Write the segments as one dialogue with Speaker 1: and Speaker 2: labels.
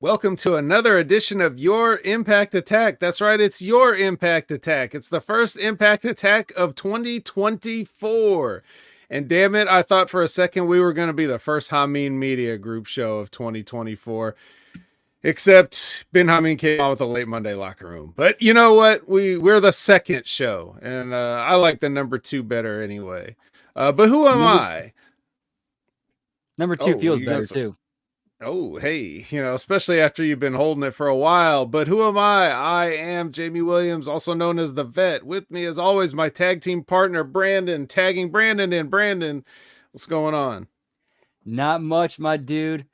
Speaker 1: Welcome to another edition of Your Impact Attack. That's right, it's Your Impact Attack. It's the first Impact Attack of 2024. And damn it, I thought for a second we were going to be the first Hameen Media Group show of 2024. Except Ben Hameen came on with a late Monday locker room. But you know what? We're the second show. And I like the number 2 better anyway. But who am I?
Speaker 2: Number 2 feels better too.
Speaker 1: Oh, hey, especially after you've been holding it for a while. But who am I? I am Jamie Williams, also known as the Vet. With me, as always, my tag team partner, Brandon, tagging Brandon in. Brandon, what's going on?
Speaker 2: Not much, my dude.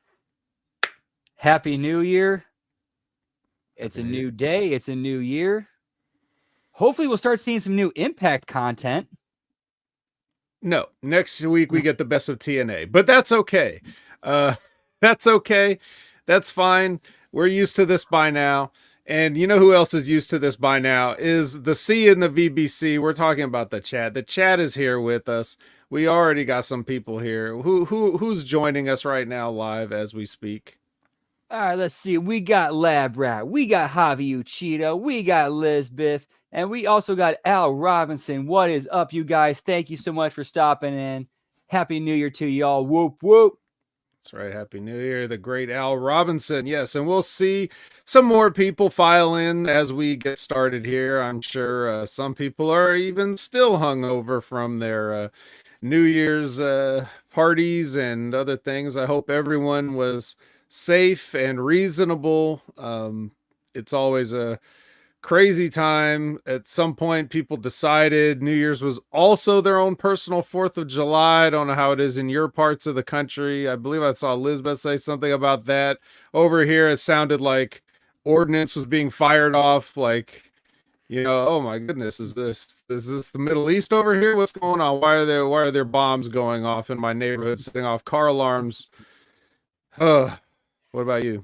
Speaker 2: Happy New Year. It's a new day. It's a new year. Hopefully, we'll start seeing some new Impact content.
Speaker 1: No, next week we get the best of TNA, but that's okay. That's okay. That's fine. We're used to this by now. And you know who else is used to this by now is the C in the VBC. We're talking about the chat. The chat is here with us. We already got some people here. Who's joining us right now live as we speak?
Speaker 2: All right, let's see. We got Lab Rat. We got Javi Uchida. We got Lisbeth. And we also got Al Robinson. What is up, you guys? Thank you so much for stopping in. Happy New Year to y'all. Whoop, whoop.
Speaker 1: That's right. Happy New Year, the great Al Robinson. Yes, and we'll see some more people file in as we get started here. I'm sure some people are even still hungover from their New Year's parties and other things. I hope everyone was safe and reasonable. It's always a crazy time. At some point, people decided New Year's was also their own personal 4th of July. I don't know how it is in your parts of the country. I believe I saw Elizabeth say something about that. Over here, it sounded like ordnance was being fired off. Like, oh my goodness, is this the Middle East over here? What's going on? Why are there bombs going off in my neighborhood, setting off car alarms? What about you?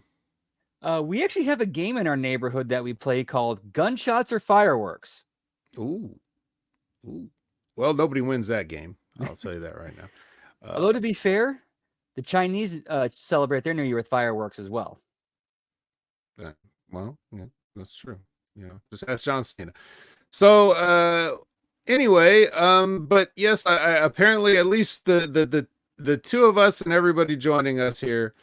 Speaker 2: We actually have a game in our neighborhood that we play called Gunshots or Fireworks.
Speaker 1: Ooh. Well, nobody wins that game. I'll tell you that right now.
Speaker 2: Although, to be fair, the Chinese celebrate their New Year with fireworks as well.
Speaker 1: Well, yeah, that's true. Just ask John Cena. So, anyway, but yes, I apparently at least the two of us and everybody joining us here,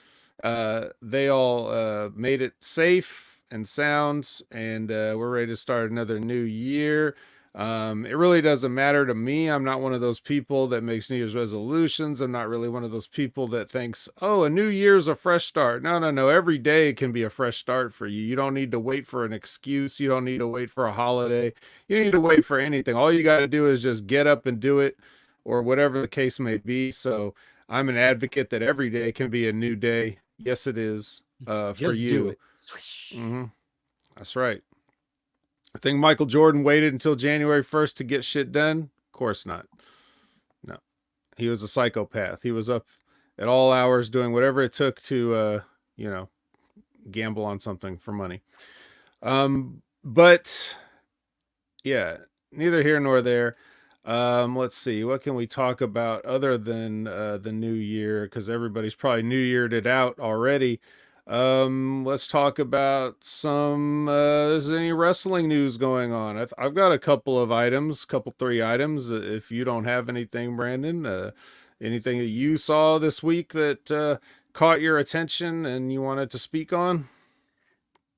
Speaker 1: they all made it safe and sound, and we're ready to start another new year. It really doesn't matter to me. I'm not one of those people that makes New Year's resolutions. I'm not really one of those people that thinks, oh, a new year's a fresh start. No. Every day can be a fresh start for you. You don't need to wait for an excuse. You don't need to wait for a holiday. You don't need to wait for anything. All you got to do is just get up and do it, or whatever the case may be. So I'm an advocate that every day can be a new day. Yes, it is for you.
Speaker 2: Do it.
Speaker 1: Mm-hmm. That's right. I think Michael Jordan waited until January 1st to get shit done. Of course not. No, he was a psychopath. He was up at all hours doing whatever it took to, gamble on something for money. But yeah, neither here nor there. Let's see, what can we talk about other than the new year, because everybody's probably new yeared it out already. Let's talk about some is there any wrestling news going on? I've got a couple of items, three items. If you don't have anything, Brandon, anything that you saw this week that caught your attention and you wanted to speak on?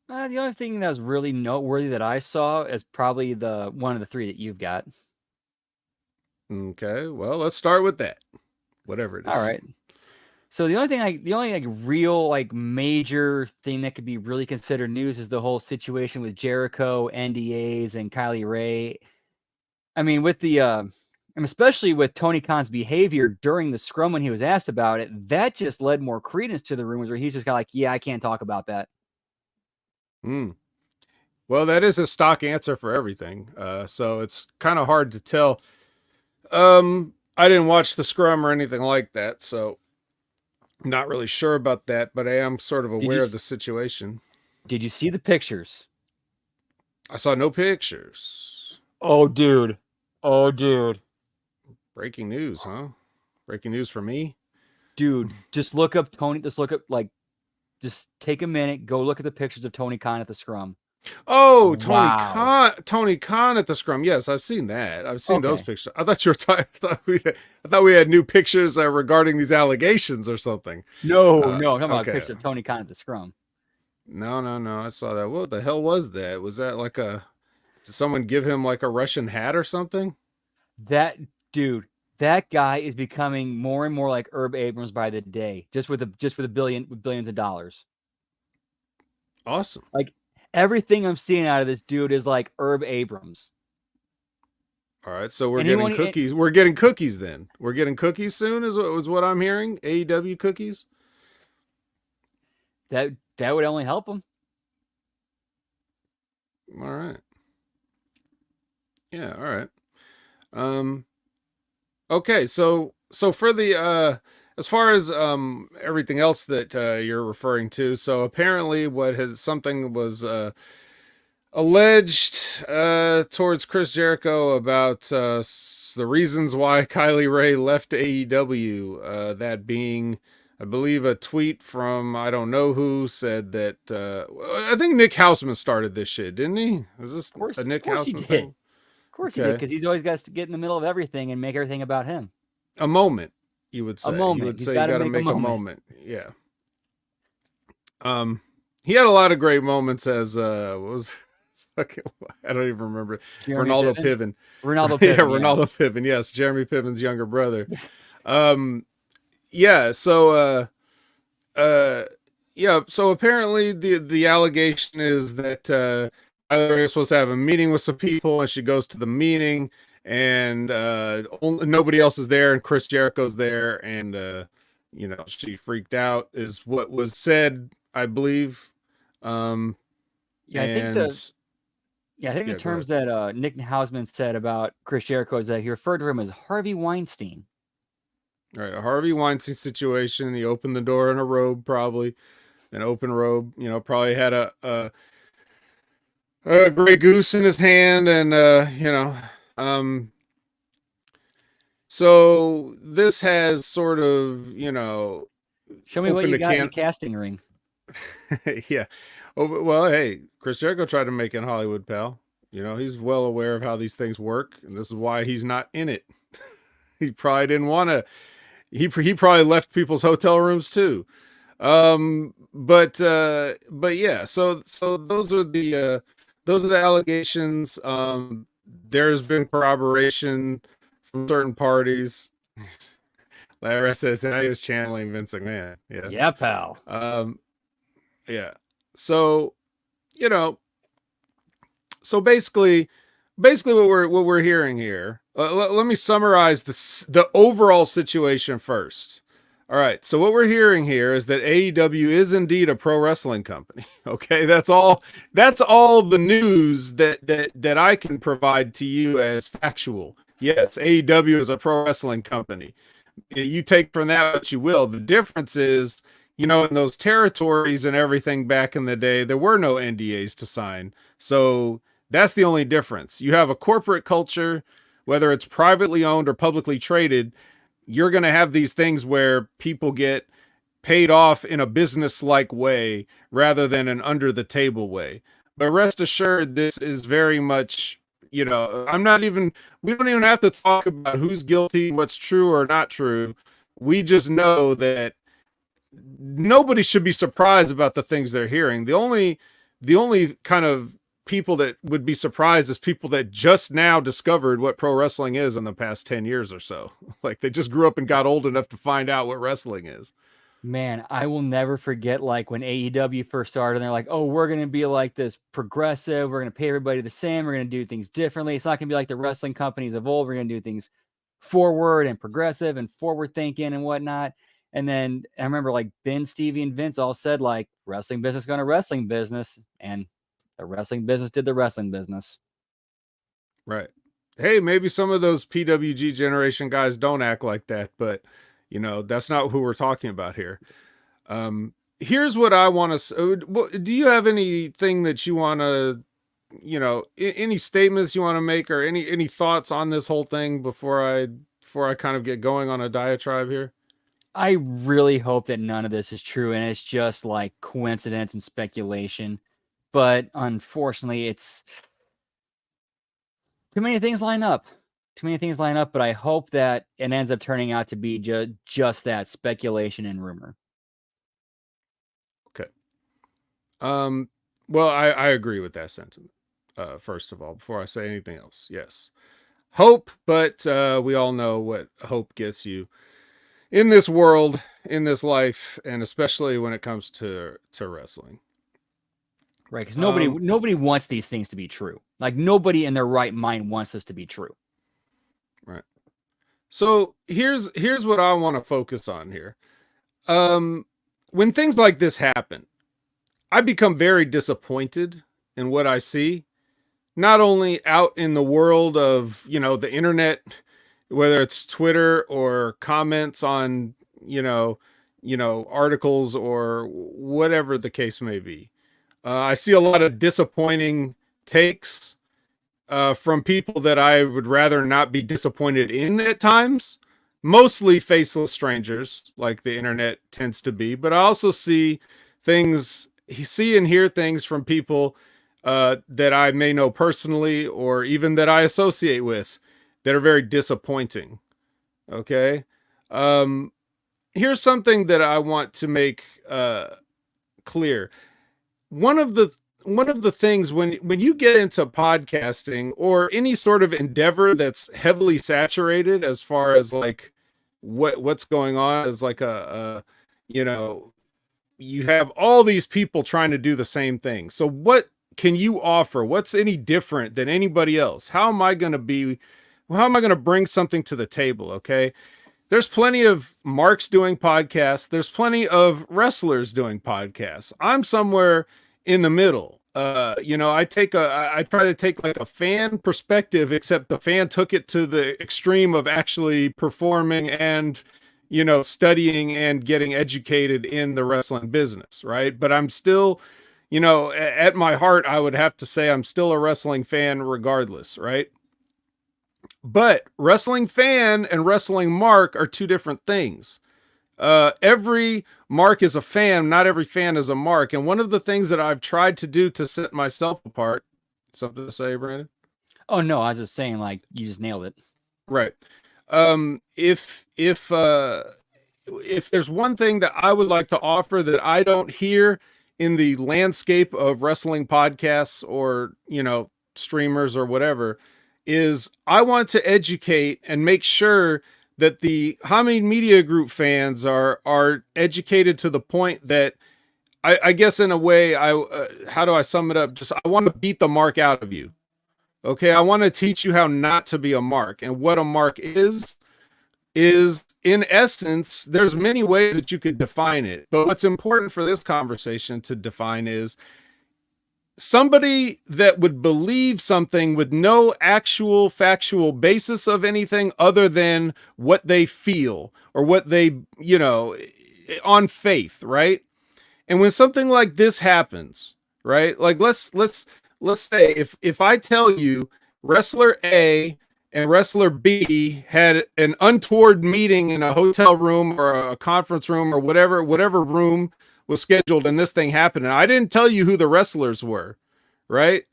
Speaker 2: The only thing that was really noteworthy that I saw is probably the one of the three that you've got.
Speaker 1: Okay, well, let's start with that. Whatever it is.
Speaker 2: All right. So the only real major thing that could be really considered news is the whole situation with Jericho, NDAs, and Kylie Ray. I mean, with the and especially with Tony Khan's behavior during the scrum when he was asked about it, that just led more credence to the rumors where he's just like, yeah, I can't talk about that.
Speaker 1: Well, that is a stock answer for everything. So it's kind of hard to tell. I didn't watch the scrum or anything like that, so not really sure about that, but I am sort of aware of the situation.
Speaker 2: Did you see the pictures?
Speaker 1: I saw no pictures.
Speaker 2: Oh, dude.
Speaker 1: Breaking news, huh? Breaking news for me?
Speaker 2: Dude, just look up Tony. Just look up, Just take a minute, go look at the pictures of Tony Khan at the scrum.
Speaker 1: Oh,
Speaker 2: Wow.
Speaker 1: Tony Khan at the scrum. Yes, I've seen that. I've seen those
Speaker 2: Okay.
Speaker 1: pictures. I thought you were talking. I thought we had new pictures regarding these allegations or something.
Speaker 2: No, no, I'm talking about
Speaker 1: Okay.
Speaker 2: pictures of Tony Khan at the scrum.
Speaker 1: No, no, no. I saw that. What the hell was that? Was that like a? Did someone give him like a Russian hat or something?
Speaker 2: That dude, that guy is becoming more and more like Herb Abrams by the day, just with billions of dollars.
Speaker 1: Awesome.
Speaker 2: Like everything I'm seeing out of this dude is like Herb Abrams.
Speaker 1: All right, so we're
Speaker 2: And he
Speaker 1: getting
Speaker 2: won't.
Speaker 1: cookies. We're getting cookies then. We're getting cookies soon. Is what I'm hearing. AEW cookies.
Speaker 2: That would only help him.
Speaker 1: All right. Yeah. All right. Okay. So for the as far as everything else that you're referring to, so apparently something was alleged towards Chris Jericho about the reasons why Kylie Ray left AEW. That being, I believe, a tweet from I don't know who said that. I think Nick Houseman started this shit, didn't he? Is this a Nick
Speaker 2: Of course he
Speaker 1: Houseman
Speaker 2: did.
Speaker 1: thing?
Speaker 2: Of course he did, because he's always got to get in the middle of everything and make everything about him.
Speaker 1: A moment, you would say.
Speaker 2: A moment.
Speaker 1: You would
Speaker 2: He's
Speaker 1: say you got to
Speaker 2: make
Speaker 1: make a moment. Yeah. He had a lot of great moments as what was fucking, I don't even remember. Ronaldo Piven.
Speaker 2: Ronaldo Piven.
Speaker 1: Yeah, Ronaldo Piven. Yes, Jeremy Piven's younger brother. Yeah. So yeah. So apparently the allegation is that Tyler is supposed to have a meeting with some people, and she goes to the meeting, and nobody else is there, and Chris Jericho's there, and you know, she freaked out, is what was said, I believe.
Speaker 2: Yeah, I think the terms that Nick Hausman said about Chris Jericho is that he referred to him as Harvey Weinstein.
Speaker 1: All right, a Harvey Weinstein situation. He opened the door in a robe, probably an open robe. You know, probably had a Grey Goose in his hand, and you know, so this has sort of, you know,
Speaker 2: show me what you got in the casting ring.
Speaker 1: Yeah. Oh, well, hey, Chris Jericho tried to make it in Hollywood, pal. You know, he's well aware of how these things work, and this is why he's not in it. He probably didn't want to. He probably left people's hotel rooms too. But yeah. So those are the allegations. There's been corroboration from certain parties. Larry says now he was channeling Vince McMahon. Yeah.
Speaker 2: Yeah, pal.
Speaker 1: Yeah. So, you know, so basically what we're hearing here. Let me summarize the overall situation first. All right. So what we're hearing here is that AEW is indeed a pro wrestling company. Okay, that's all. That's all the news that I can provide to you as factual. Yes, AEW is a pro wrestling company. You take from that what you will. The difference is, you know, in those territories and everything back in the day, there were no NDAs to sign. So that's the only difference. You have a corporate culture, whether it's privately owned or publicly traded, you're going to have these things where people get paid off in a business-like way rather than an under-the-table way. But rest assured, this is very much, you know, we don't even have to talk about who's guilty, what's true or not true. We just know that nobody should be surprised about the things they're hearing. The only kind of people that would be surprised is people that just now discovered what pro wrestling is in the past 10 years or so. Like they just grew up and got old enough to find out what wrestling is.
Speaker 2: Man, I will never forget like when AEW first started and they're like, oh, we're going to be like this progressive. We're going to pay everybody the same. We're going to do things differently. It's not going to be like the wrestling companies of old. We're going to do things forward and progressive and forward thinking and whatnot. And then I remember like Ben, Stevie, and Vince all said like wrestling business going to wrestling business. And the wrestling business did the wrestling business.
Speaker 1: Right. Hey, maybe some of those PWG generation guys don't act like that, but you know, that's not who we're talking about here. Here's what I want to, do you have anything that you want to, you know, any statements you want to make or any thoughts on this whole thing before I kind of get going on a diatribe here?
Speaker 2: I really hope that none of this is true and it's just like coincidence and speculation. But unfortunately, it's too many things line up. Too many things line up, but I hope that it ends up turning out to be just that, speculation and rumor.
Speaker 1: Okay. Well, I agree with that sentiment. First of all, before I say anything else, yes, hope, but we all know what hope gets you in this world, in this life, and especially when it comes to wrestling.
Speaker 2: Right, because nobody wants these things to be true. Like, nobody in their right mind wants this to be true.
Speaker 1: Right. So here's what I want to focus on here. When things like this happen, I become very disappointed in what I see, not only out in the world of, the internet, whether it's Twitter or comments on, articles or whatever the case may be. I see a lot of disappointing takes from people that I would rather not be disappointed in at times. Mostly faceless strangers, like the internet tends to be, but I also see and hear things from people that I may know personally or even that I associate with that are very disappointing. Okay. Here's something that I want to make clear. One of the things when you get into podcasting or any sort of endeavor that's heavily saturated as far as like what's going on is like you have all these people trying to do the same thing. So what can you offer? What's any different than anybody else? How am I going to bring something to the table? Okay. There's plenty of marks doing podcasts. There's plenty of wrestlers doing podcasts. I'm somewhere in the middle. I try to take like a fan perspective, except the fan took it to the extreme of actually performing and, studying and getting educated in the wrestling business. Right. But I'm still, at my heart, I would have to say I'm still a wrestling fan regardless. Right. But wrestling fan and wrestling mark are two different things. Every mark is a fan, not every fan is a mark. And one of the things that I've tried to do to set myself apart, something to say, Brandon?
Speaker 2: Oh no, I was just saying, like, you just nailed it.
Speaker 1: Right. If there's one thing that I would like to offer that I don't hear in the landscape of wrestling podcasts or, streamers or whatever, is I want to educate and make sure that the Hamid Media Group fans are educated to the point that I guess in a way, how do I sum it up? Just, I want to beat the mark out of you. Okay. I want to teach you how not to be a mark, and what a mark is in essence, there's many ways that you could define it. But what's important for this conversation to define is somebody that would believe something with no actual factual basis of anything other than what they feel or what they, on faith, right? And when something like this happens, right? Like let's say if I tell you wrestler A and wrestler B had an untoward meeting in a hotel room or a conference room or whatever room was scheduled, and this thing happened, and I didn't tell you who the wrestlers were, right?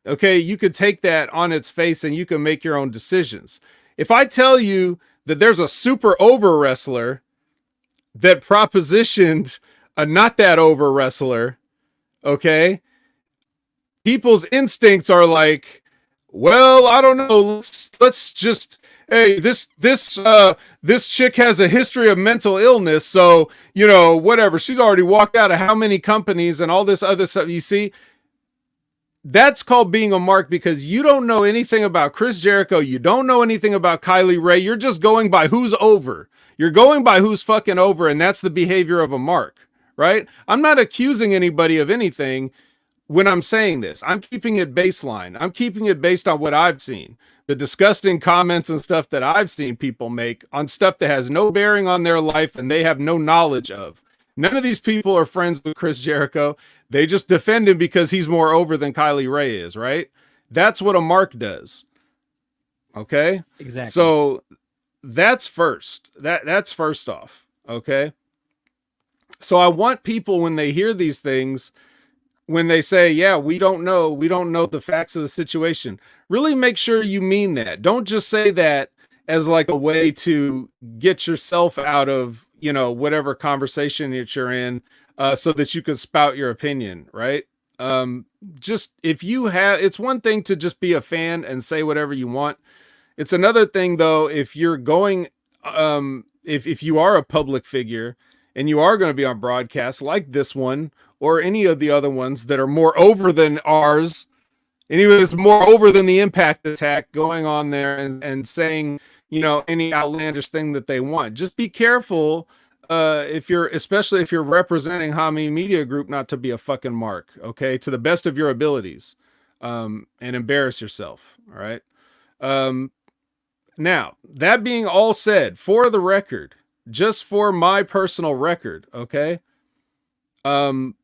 Speaker 1: Okay, you could take that on its face and you can make your own decisions. If I tell you that there's a super over wrestler that propositioned a not that over wrestler, okay, people's instincts are like, well, I don't know, let's just, hey, this chick has a history of mental illness, so whatever, she's already walked out of how many companies and all this other stuff. You see, that's called being a mark, because you don't know anything about Chris Jericho, you don't know anything about Kylie Ray, you're just going by who's over, you're going by who's fucking over, and that's the behavior of a mark, right? I'm not accusing anybody of anything when I'm saying this. I'm keeping it baseline. I'm keeping it based on what I've seen. The disgusting comments and stuff that I've seen people make on stuff that has no bearing on their life and they have no knowledge of. None of these people are friends with Chris Jericho. They just defend him because he's more over than Kylie Ray is, right? That's what a mark does. Okay?
Speaker 2: Exactly.
Speaker 1: So that's first. That's first off. Okay. So I want people, when they hear these things, when they say, yeah, we don't know the facts of the situation, really make sure you mean that. Don't just say that as like a way to get yourself out of, you know, whatever conversation that you're in, so that you can spout your opinion, right? Um, just if you have, it's one thing to just be a fan and say whatever you want. It's another thing though, if you're going, if you are a public figure and you are going to be on broadcast like this one or any of the other ones that are more over than ours, and even it's more over than the Impact Attack, going on there and saying, you know, any outlandish thing that they want. Just be careful, if you're, especially if you're representing Hami Media Group, not to be a fucking mark, okay, to the best of your abilities, and embarrass yourself. All right. Um, Now, that being all said, for the record, just for my personal record, okay? Um,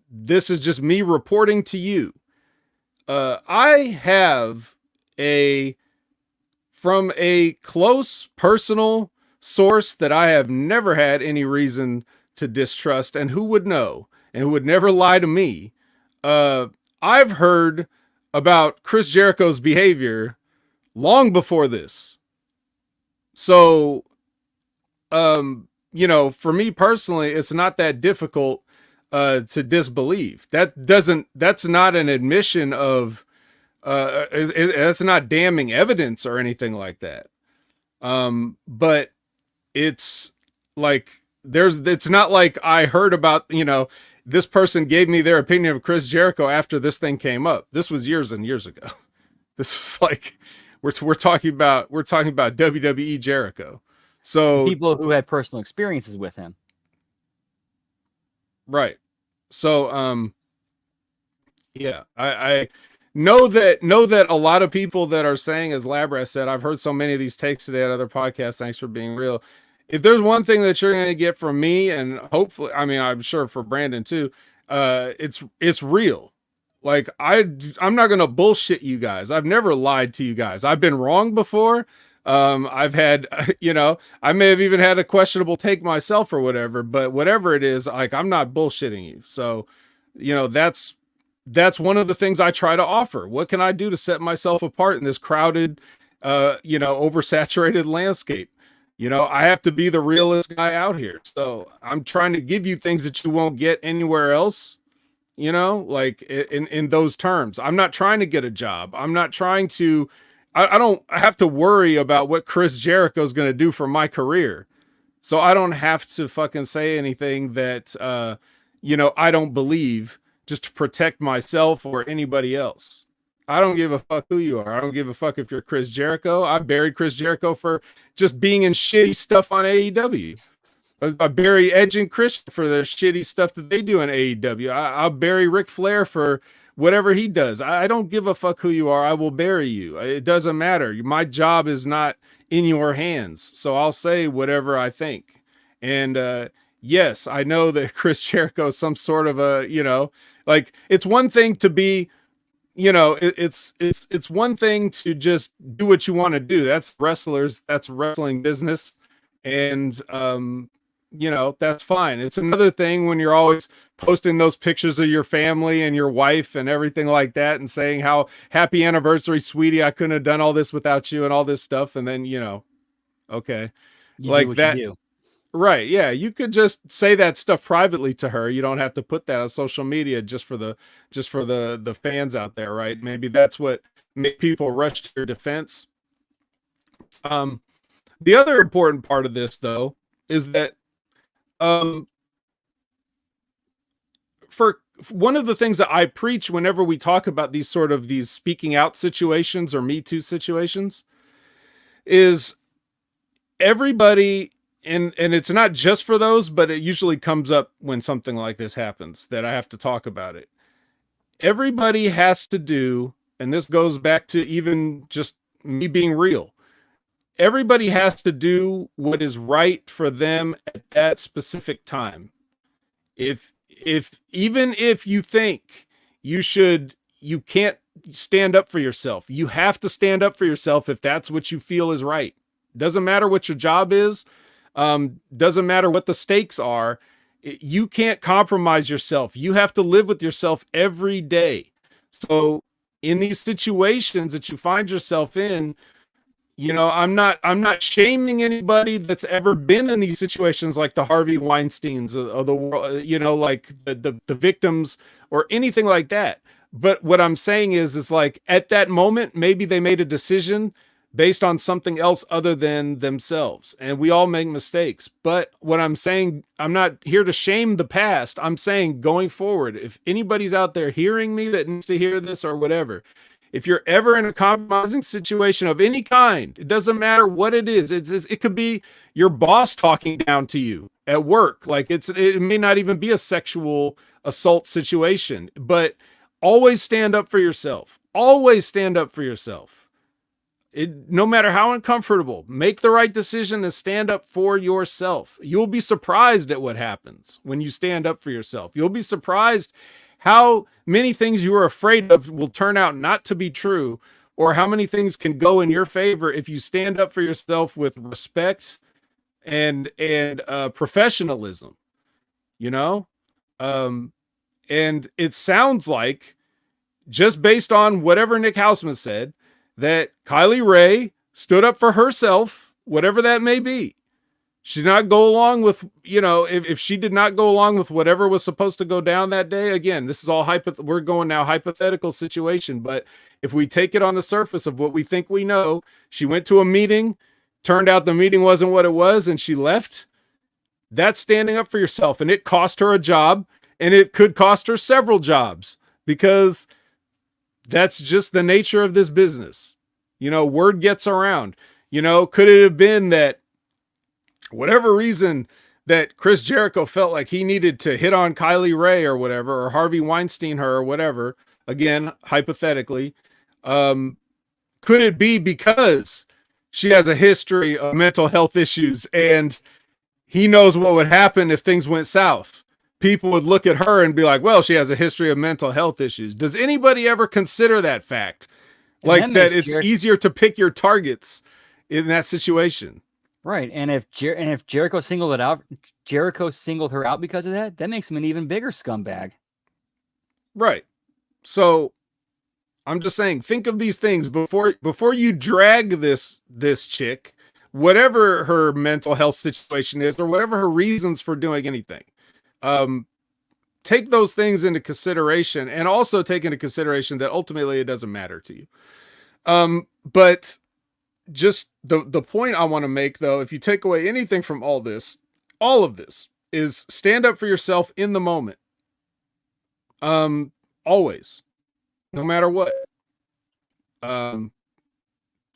Speaker 1: this is just me reporting to you. I have a, from a close personal source that I have never had any reason to distrust, and who would know and who would never lie to me. I've heard about Chris Jericho's behavior long before this. So, you know, for me personally, it's not that difficult to disbelieve. That's not an admission of, that's not damning evidence or anything like that. But it's like, it's not like I heard about, you know, this person gave me their opinion of Chris Jericho after this thing came up. This was years and years ago. This was like, we're talking about WWE Jericho. So
Speaker 2: People who had personal experiences with him.
Speaker 1: right. So yeah, I know that a lot of people that are saying, as Labra said, I've heard so many of these takes today at other podcasts. Thanks for being real. If there's one thing that you're going to get from me, and hopefully, I mean, I'm sure for Brandon too, it's real. Like I'm not going to bullshit you guys. I've never lied to you guys. I've been wrong before. I've had, you know, I may have even had a questionable take myself or whatever, but whatever it is, like, I'm not bullshitting you. So, you know, that's one of the things I try to offer. What can I do to set myself apart in this crowded, you know, oversaturated landscape? You know, I have to be the realest guy out here. So I'm trying to give you things that you won't get anywhere else. You know, like in those terms, I'm not trying to get a job. I'm not trying to, I don't have to worry about what Chris Jericho is going to do for my career. So I don't have to fucking say anything that, you know, I don't believe, just to protect myself or anybody else. I don't give a fuck who you are. I don't give a fuck if you're Chris Jericho. I buried Chris Jericho for just being in shitty stuff on AEW. I bury Edge and Christian for their shitty stuff that they do in AEW. I'll bury Ric Flair for whatever he does. I don't give a fuck who you are. I will bury you. It doesn't matter. My job is not in your hands. So I'll say whatever I think. And yes, I know that Chris Jericho is some sort of a, you know, like, it's one thing to be, you know, it's one thing to just do what you want to do. That's wrestlers. That's wrestling business. And, you know, that's fine. It's another thing when you're always posting those pictures of your family and your wife and everything like that, and saying how happy anniversary, sweetie, I couldn't have done all this without you and all this stuff. And then, you know, okay,
Speaker 2: You
Speaker 1: like
Speaker 2: do what
Speaker 1: that.
Speaker 2: you do.
Speaker 1: Right. Yeah. You could just say that stuff privately to her. You don't have to put that on social media just for the fans out there. Right. Maybe that's what make people rush to your defense. The other important part of this though, is that, for one of the things that I preach whenever we talk about these sort of these speaking out situations or Me Too situations, is everybody, and it's not just for those, but it usually comes up when something like this happens that I have to talk about it. Everybody has to do, and this goes back to even just me being real. Everybody has to do what is right for them at that specific time. If even if you think you can't stand up for yourself, you have to stand up for yourself if that's what you feel is right. Doesn't matter what your job is. Doesn't matter what the stakes are. You can't compromise yourself. You have to live with yourself every day. So in these situations that you find yourself in, I'm not shaming anybody that's ever been in these situations, like the Harvey Weinsteins of the world, like the victims or anything like that. But what I'm saying is like at that moment, maybe they made a decision based on something else other than themselves. And we all make mistakes. But what I'm saying, I'm not here to shame the past. I'm saying going forward, if anybody's out there hearing me that needs to hear this or whatever, if you're ever in a compromising situation of any kind, it doesn't matter what it is. It could be your boss talking down to you at work. Like it may not even be a sexual assault situation, but always stand up for yourself. Always stand up for yourself. No matter how uncomfortable, make the right decision and stand up for yourself. You'll be surprised at what happens when you stand up for yourself. You'll be surprised how many things you were afraid of will turn out not to be true, or how many things can go in your favor if you stand up for yourself with respect and professionalism, and it sounds like, just based on whatever Nick Houseman said, that Kylie Ray stood up for herself, whatever that may be. She did not go along with, if she did not go along with whatever was supposed to go down that day. Again, this is all we're going now hypothetical situation. But if we take it on the surface of what we think we know, she went to a meeting, turned out the meeting wasn't what it was, and she left. That's standing up for yourself. And it cost her a job, and it could cost her several jobs, because that's just the nature of this business. Word gets around. Could it have been that whatever reason that Chris Jericho felt like he needed to hit on Kylie Ray or whatever, or Harvey Weinstein her or whatever, again, hypothetically, could it be because she has a history of mental health issues and he knows what would happen if things went south? People would look at her and be like, well, she has a history of mental health issues. Does anybody ever consider that fact? Like that it's easier to pick your targets in that situation.
Speaker 2: Right. And if Jericho singled her out because of that, that makes him an even bigger scumbag.
Speaker 1: Right. So I'm just saying, think of these things before you drag this chick, whatever her mental health situation is, or whatever her reasons for doing anything. Take those things into consideration, and also take into consideration that ultimately it doesn't matter to you. But just the point I want to make, though, if you take away anything from all of this is stand up for yourself in the moment. Always, no matter what.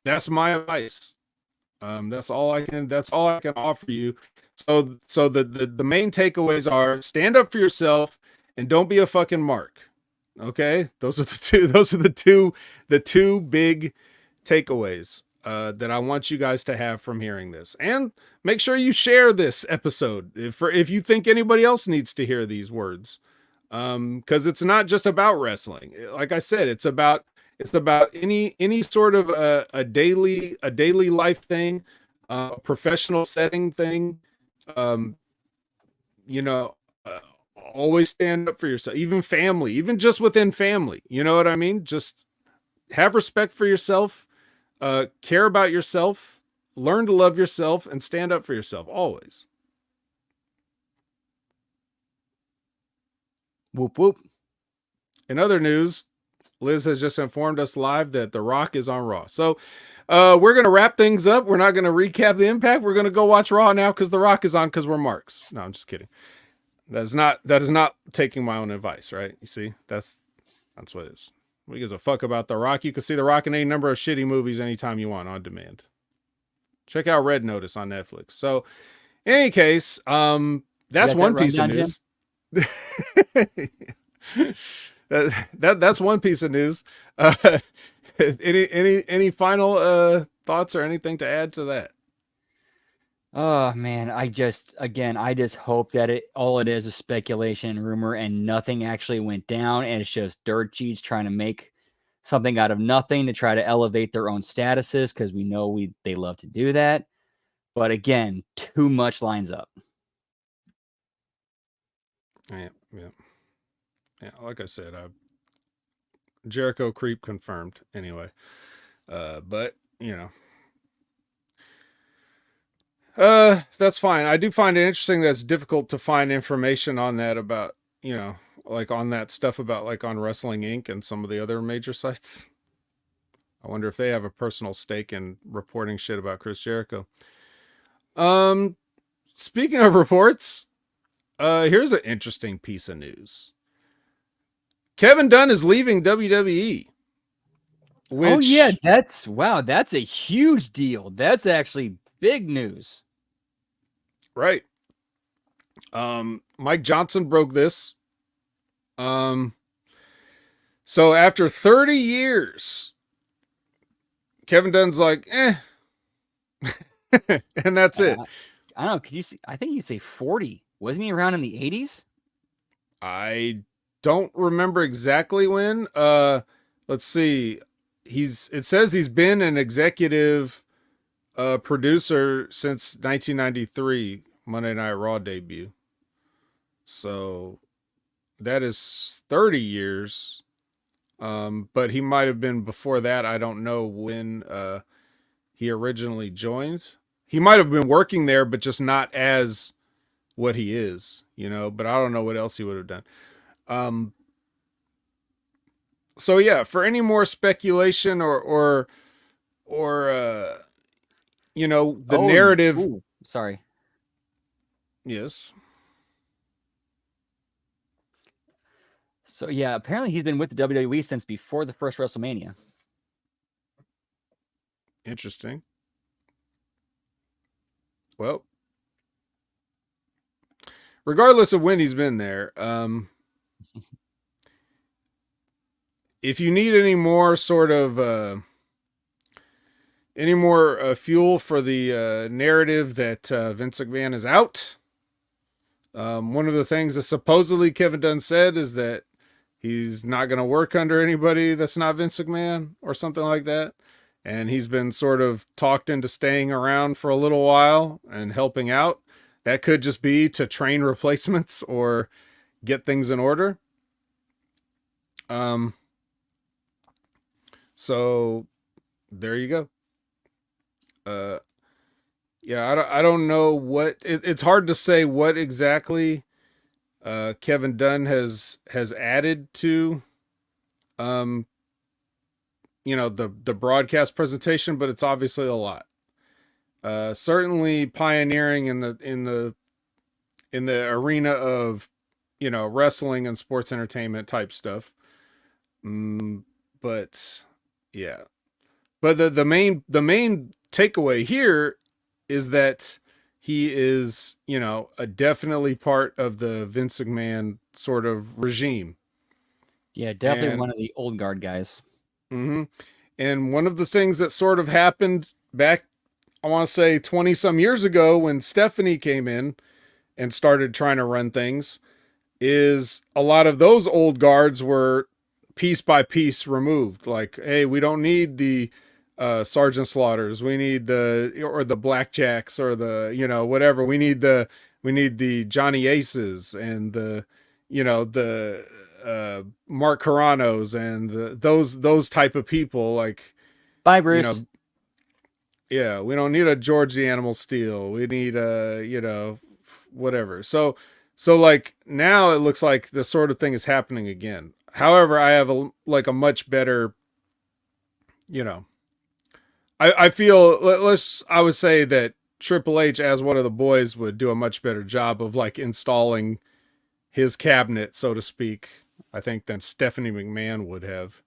Speaker 1: That's my advice. That's all I can offer you. So the main takeaways are: stand up for yourself and don't be a fucking mark. Okay? Those are the two big takeaways that I want you guys to have from hearing this. And make sure you share this episode if you think anybody else needs to hear these words. Because it's not just about wrestling. Like I said, it's about any sort of a daily life thing, professional setting thing. Always stand up for yourself, even family, even just within family. You know what I mean? Just have respect for yourself, care about yourself, learn to love yourself, and stand up for yourself always.
Speaker 2: Whoop, whoop.
Speaker 1: In other news, Liz has just informed us live that The Rock is on Raw. So we're going to wrap things up. We're not going to recap the Impact. We're going to go watch Raw now because The Rock is on, because we're marks. No, I'm just kidding. That is not taking my own advice, right? You see, that's what it is. Who gives a fuck about The Rock? You can see The Rock in any number of shitty movies anytime you want on demand. Check out Red Notice on Netflix. So in any case, that's one piece of news. That's one piece of news. Any final thoughts or anything to add to that?
Speaker 2: Oh man, I just hope that all it is speculation and rumor, and nothing actually went down, and it's just dirt sheets trying to make something out of nothing to try to elevate their own statuses, because we know they love to do that. But again, too much lines up.
Speaker 1: Yeah. Like I said, Jericho creep confirmed. Anyway, but that's fine. I do find it interesting that it's difficult to find information on that about like on that stuff about like on Wrestling Inc. and some of the other major sites. I wonder if they have a personal stake in reporting shit about Chris Jericho. Speaking of reports, here's an interesting piece of news. Kevin Dunn is leaving WWE.
Speaker 2: Oh yeah, that's a huge deal. That's actually big news.
Speaker 1: Right. Mike Johnson broke this. So after 30 years, Kevin Dunn's like, and that's it.
Speaker 2: I don't know. Could you see? I think you say 40. Wasn't he around in the 80s?
Speaker 1: I don't remember exactly when. Let's see. It says he's been an executive producer since 1993 Monday Night Raw debut. So that is 30 years. But he might have been before that. I don't know when he originally joined. He might have been working there, but just not as what he is, but I don't know what else he would have done. So yeah, for any more speculation or the narrative.
Speaker 2: Ooh, sorry.
Speaker 1: Yes.
Speaker 2: So yeah, apparently he's been with the WWE since before the first WrestleMania.
Speaker 1: Interesting. Well, regardless of when he's been there, if you need any more sort of fuel for the narrative that Vince McMahon is out, one of the things that supposedly Kevin Dunn said is that he's not going to work under anybody that's not Vince McMahon or something like that. And he's been sort of talked into staying around for a little while and helping out. That could just be to train replacements or get things in order. So there you go. Yeah, I don't know what it's hard to say what exactly Kevin Dunn has added to the broadcast presentation, but it's obviously a lot. Certainly pioneering in the arena of wrestling and sports entertainment type stuff. But yeah, but the main takeaway here is that he is a definitely part of the Vince McMahon sort of regime.
Speaker 2: Yeah, definitely one of the old guard guys.
Speaker 1: Mm-hmm. And one of the things that sort of happened back, I want to say 20 some years ago when Stephanie came in and started trying to run things, is a lot of those old guards were piece by piece removed. Like, hey, we don't need the Sergeant Slaughters. We need the Blackjacks or the, whatever. We need the Johnny Aces and the Mark Caranos and those type of people. Like,
Speaker 2: bye, Bruce.
Speaker 1: Yeah, we don't need a George the Animal Steel. We need whatever. So like now it looks like this sort of thing is happening again. However, I have a much better, I feel I would say that Triple H as one of the boys would do a much better job of like installing his cabinet, so to speak, I think, than Stephanie McMahon would have.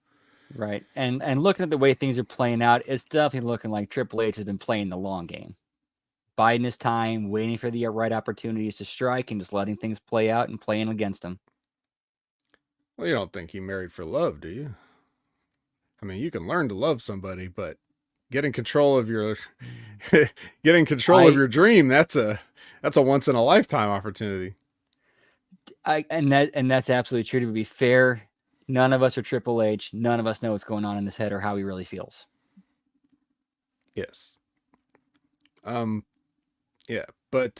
Speaker 2: Right. And looking at the way things are playing out, it's definitely looking like Triple H has been playing the long game. Biding his time, waiting for the right opportunities to strike, and just letting things play out and playing against him.
Speaker 1: Well, you don't think he married for love, do you? I mean, you can learn to love somebody, but getting control of your of your dream, that's a once in a lifetime opportunity.
Speaker 2: And that's absolutely true. To be fair, none of us are Triple H. None of us know what's going on in his head or how he really feels.
Speaker 1: Yes. Yeah, but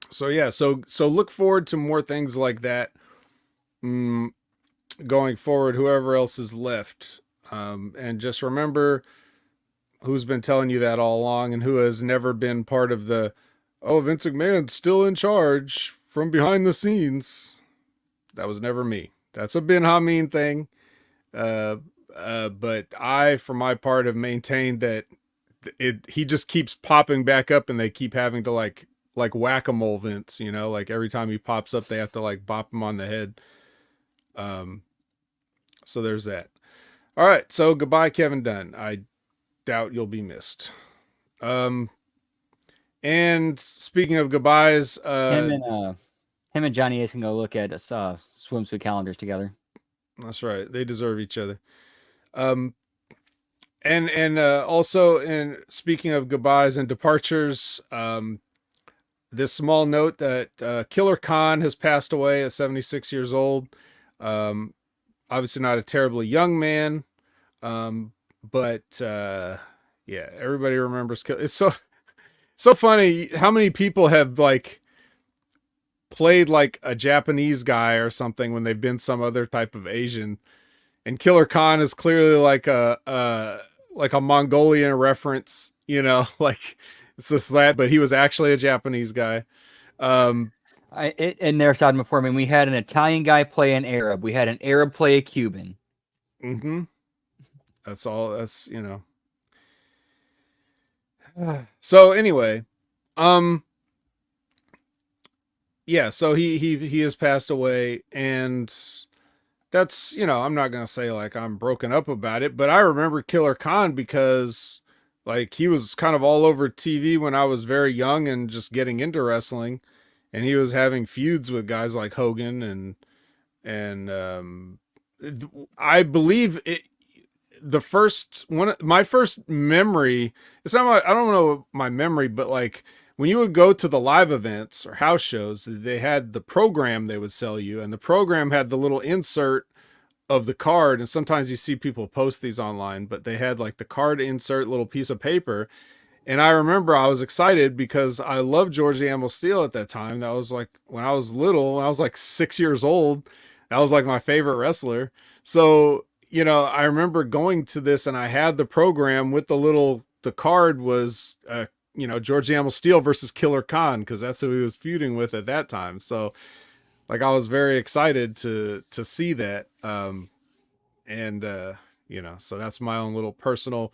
Speaker 1: so yeah, so look forward to more things like that mm, going forward. Whoever else is left, and just remember who's been telling you that all along, and who has never been part of the oh Vince McMahon's still in charge from behind the scenes. That was never me. That's a Ben Hameen thing. Uh, but I, for my part, have maintained that he just keeps popping back up, and they keep having to like whack-a-mole Vince, you know, like every time he pops up, they have to like bop him on the head. Um, so there's that. All right, so goodbye, Kevin Dunn. I doubt you'll be missed. Um, and speaking of goodbyes,
Speaker 2: Him and Johnny Ace can go look at swimsuit calendars together.
Speaker 1: that's right, they deserve each other. Um, and also, in speaking of goodbyes and departures, this small note that Killer Khan has passed away at 76 years old. Obviously not a terribly young man, but yeah, everybody remembers. It's so funny how many people have like played like a Japanese guy or something when they've been some other type of Asian, and Killer Khan is clearly like a Mongolian reference, you know, like it's just that, but he was actually a Japanese guy.
Speaker 2: And there's time before. I mean, we had an Italian guy play an Arab. We had an Arab play a Cuban.
Speaker 1: Mm-hmm. That's all. That's, you know. So anyway, yeah. So he has passed away, and that's, you know, I'm not gonna say like I'm broken up about it, but I remember Killer Khan because like he was kind of all over TV when I was very young and just getting into wrestling, and he was having feuds with guys like Hogan and I believe it, the first one, my first memory, it's not my, I don't know my memory, but like when you would go to the live events or house shows, they had the program they would sell you, and the program had the little insert of the card. And sometimes you see people post these online, but they had like the card insert little piece of paper. And I remember I was excited because I loved George Amble Steele at that time. That was like when I was little, when I was like 6 years old. That was like my favorite wrestler. So, you know, I remember going to this, and I had the program with the card was, you know, George Amble Steele versus Killer Khan, because that's who he was feuding with at that time. So, like, I was very excited to see that. And you know, so that's my own little personal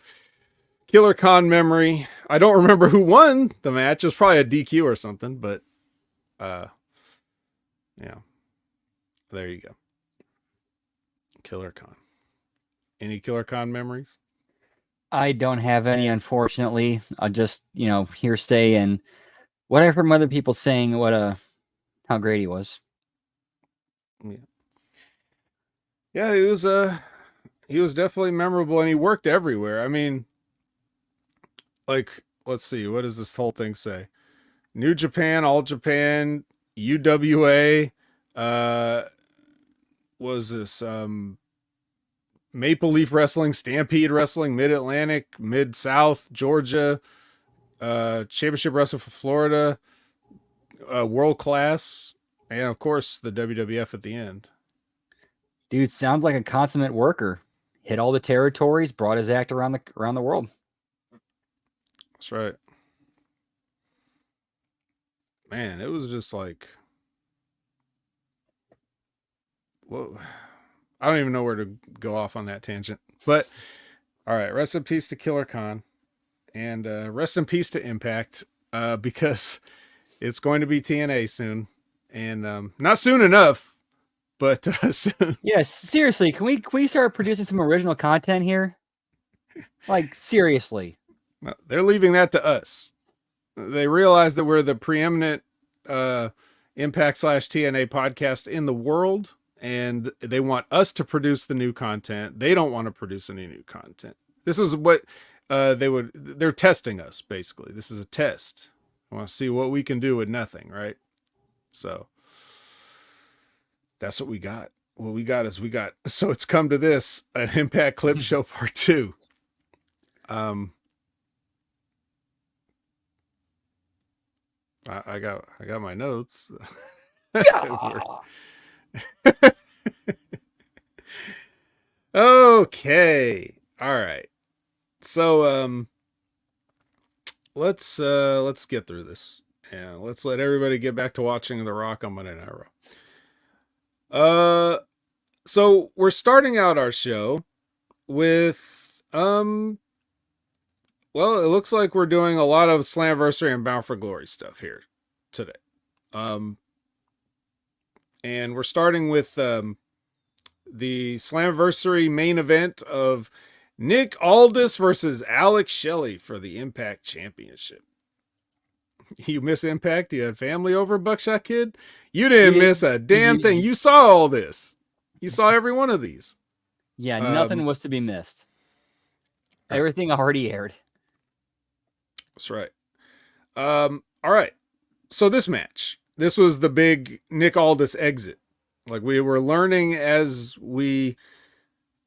Speaker 1: Killer Khan memory. I don't remember who won the match. It was probably a DQ or something, but yeah. There you go. Killer Khan. Any Killer Khan memories?
Speaker 2: I don't have any, unfortunately. I'll just, you know, hearsay and what I've heard from other people saying how great he was.
Speaker 1: Yeah. Yeah, he was definitely memorable, and he worked everywhere. I mean, like, let's see, what does this whole thing say? New Japan, All Japan, UWA, was this Maple Leaf Wrestling, Stampede Wrestling, Mid Atlantic, Mid South, Georgia, Championship Wrestling for Florida, World Class, and of course the WWF at the end.
Speaker 2: Dude sounds like a consummate worker. Hit all the territories, brought his act around the world.
Speaker 1: That's right. Man, it was just like, whoa. I don't even know where to go off on that tangent. But all right, rest in peace to Killer Khan, and rest in peace to Impact, because it's going to be TNA soon, and not soon enough, but soon.
Speaker 2: Yes, seriously, can we start producing some original content here? Like, seriously.
Speaker 1: No, they're leaving that to us. They realize that we're the preeminent Impact / TNA podcast in the world, and they want us to produce the new content. They don't want to produce any new content. This is what they're testing us, basically. This is a test. I want to see what we can do with nothing, right? So that's what we got. What we got is so it's come to this, an Impact Clip Show Part 2. I got my notes.
Speaker 2: Yeah.
Speaker 1: Okay. All right. So let's get through this. And let's let everybody get back to watching The Rock on Monday Night Raw. So we're starting out our show with well, it looks like we're doing a lot of Slamversary and Bound for Glory stuff here today. Um and we're starting with the Slamversary main event of Nick Aldis versus Alex Shelley for the Impact Championship. You miss Impact? You had family over, Buckshot Kid? You didn't miss a damn thing. You saw all this. You saw every one of these.
Speaker 2: Yeah, nothing was to be missed. Everything already aired.
Speaker 1: That's right. All right. So this match, this was the big Nick Aldis exit. Like we were learning as we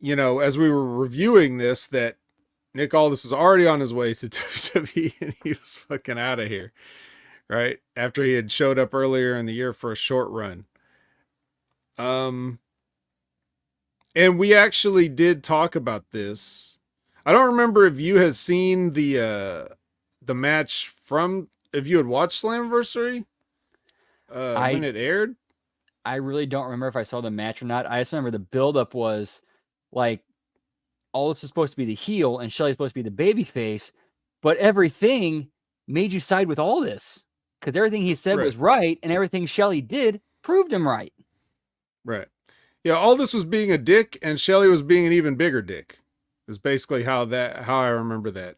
Speaker 1: were reviewing this that Nick Aldis was already on his way to WWE and he was fucking out of here, right? After he had showed up earlier in the year for a short run. And we actually did talk about this. I don't remember if you had seen the match from, if you had watched Slamversary when it aired.
Speaker 2: I really don't remember if I saw the match or not. I just remember the buildup was like, Aldis is supposed to be the heel and Shelley's supposed to be the baby face, but everything made you side with Aldis because everything he said was right and everything Shelley did proved him right.
Speaker 1: Right. Yeah, Aldis was being a dick and Shelley was being an even bigger dick. Is basically how I remember that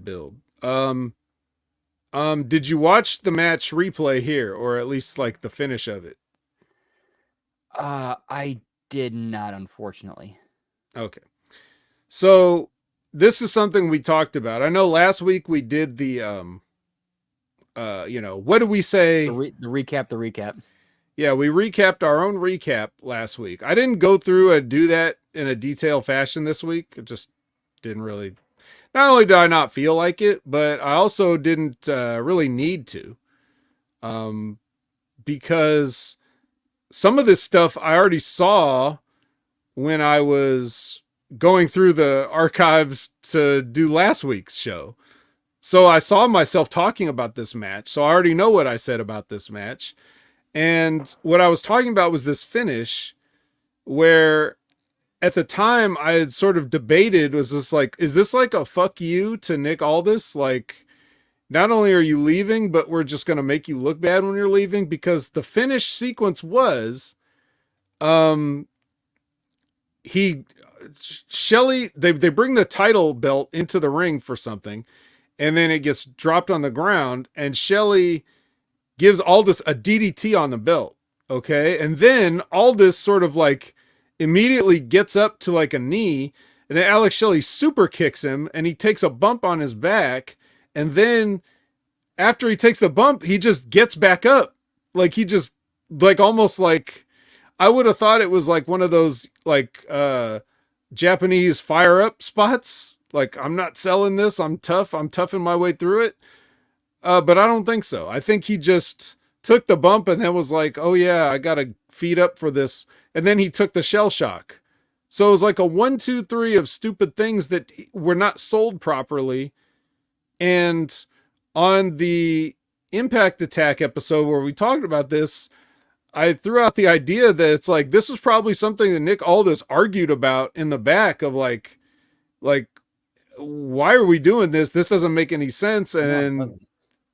Speaker 1: build. Did you watch the match replay here, or at least like the finish of it?
Speaker 2: I did not, unfortunately.
Speaker 1: Okay. So this is something we talked about. I know last week we did the what did we say?
Speaker 2: The recap.
Speaker 1: Yeah, we recapped our own recap last week. I didn't go through and do that in a detailed fashion this week. It just didn't really. Not only did I not feel like it, but I also didn't really need to. Because some of this stuff I already saw when I was going through the archives to do last week's show. So I saw myself talking about this match. So I already know what I said about this match. And what I was talking about was this finish where at the time I had sort of debated, was this like, is this like a fuck you to Nick Aldis? Like, not only are you leaving, but we're just going to make you look bad when you're leaving, because the finish sequence was, Shelley, they bring the title belt into the ring for something, and then it gets dropped on the ground, and Shelley gives Aldis a DDT on the belt. Okay. And then Aldis sort of like immediately gets up to like a knee, and then Alex Shelley super kicks him and he takes a bump on his back. And then after he takes the bump, he just gets back up. Like he just like, almost like, I would have thought it was like one of those like Japanese fire up spots. Like, I'm not selling this. I'm toughing my way through it. But I don't think so. I think he just took the bump and then was like, oh yeah, I got to feed up for this. And then he took the shell shock. So it was like a 1, 2, 3 of stupid things that were not sold properly. And on the Impact Attack episode where we talked about this, I threw out the idea that it's like, this was probably something that Nick Aldis argued about in the back of like, why are we doing this? This doesn't make any sense. And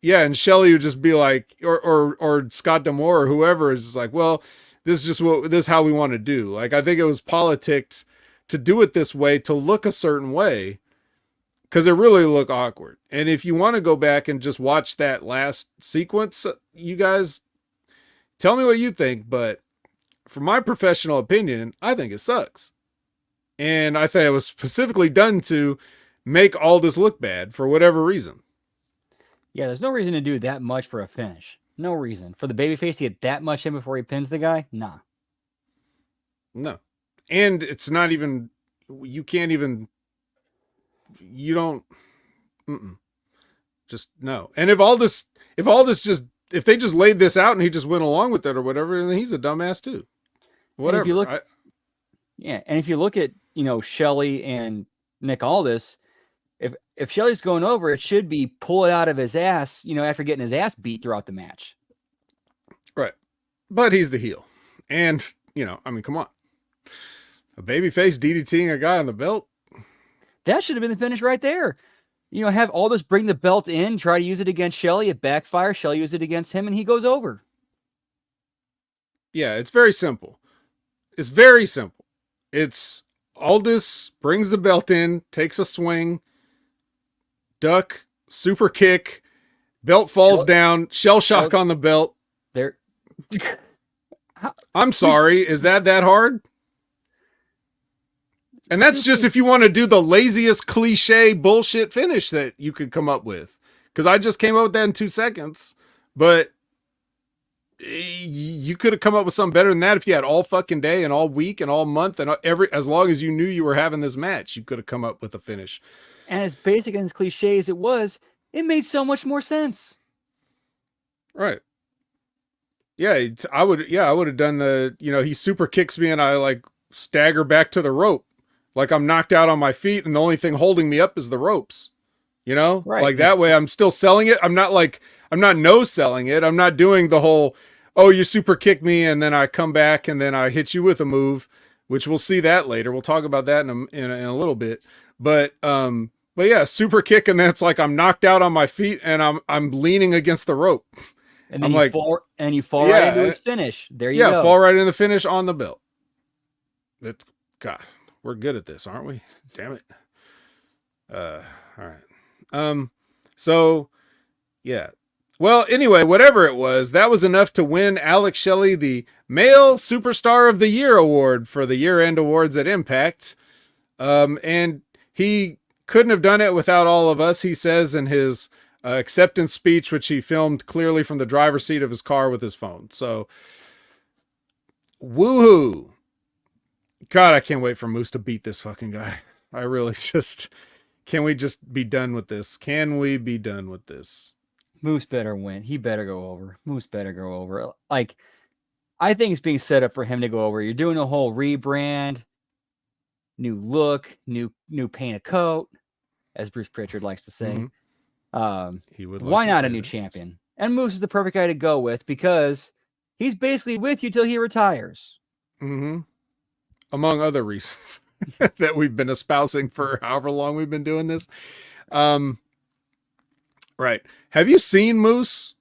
Speaker 1: yeah, and Shelley would just be like, or Scott D'Amore or whoever is just like, well, this is how we want to do. Like, I think it was politicked to do it this way, to look a certain way, because it really looked awkward. And if you want to go back and just watch that last sequence, you guys tell me what you think. But from my professional opinion, I think it sucks. And I think it was specifically done to make Aldis look bad for whatever reason.
Speaker 2: Yeah, there's no reason to do that much for a finish. No reason. For the babyface to get that much in before he pins the guy? Nah.
Speaker 1: No. And it's not even, you don't, Just no. And if they just laid this out and he just went along with it or whatever, then he's a dumbass too. Whatever.
Speaker 2: And if you look at, Shelley and Nick Aldis, if Shelley's going over, it should be pull it out of his ass, after getting his ass beat throughout the match.
Speaker 1: Right. But he's the heel. And, come on. A babyface DDTing a guy on the belt.
Speaker 2: That should have been the finish right there. Have Aldis bring the belt in, try to use it against Shelley. It backfires. Shelley uses it against him, and he goes over.
Speaker 1: Yeah, it's very simple. It's very simple. It's Aldis brings the belt in, takes a swing, duck, super kick, belt falls down, shell shock on the belt.
Speaker 2: There.
Speaker 1: I'm sorry. Is that hard? And that's just if you want to do the laziest cliche bullshit finish that you could come up with. Because I just came up with that in 2 seconds. But you could have come up with something better than that if you had all fucking day and all week and all month and as long as you knew you were having this match, you could have come up with a finish.
Speaker 2: And as basic and as cliche as it was, it made so much more sense.
Speaker 1: Right. Yeah, I would have done the, he super kicks me and I like stagger back to the rope. Like I'm knocked out on my feet and the only thing holding me up is the ropes,
Speaker 2: Right.
Speaker 1: Like that way I'm still selling it. I'm not no selling it. I'm not doing the whole, oh, you super kick me and then I come back and then I hit you with a move, which we'll see that later. We'll talk about that in a little bit. But yeah, super kick and then it's like I'm knocked out on my feet and I'm leaning against the rope.
Speaker 2: And then you fall right into his finish. There you go.
Speaker 1: Yeah, fall right in the finish on the belt. God, we're good at this, aren't we? Damn it. All right. So yeah. Well, anyway, whatever it was, that was enough to win Alex Shelley the Male Superstar of the Year award for the year-end awards at Impact. And he couldn't have done it without all of us, he says in his acceptance speech, which he filmed clearly from the driver's seat of his car with his phone. So, woohoo. God, I can't wait for Moose to beat this fucking guy. I really can we just be done with this? Can we be done with this?
Speaker 2: Moose better win. He better go over. Moose better go over. Like, I think it's being set up for him to go over. You're doing a whole rebrand, new look, new paint of coat, as Bruce Pritchard likes to say.
Speaker 1: Mm-hmm. He would.
Speaker 2: Why not a new champion? And Moose is the perfect guy to go with because he's basically with you till he retires.
Speaker 1: Mm-hmm. Among other reasons that we've been espousing for however long we've been doing this. Right. Have you seen Moose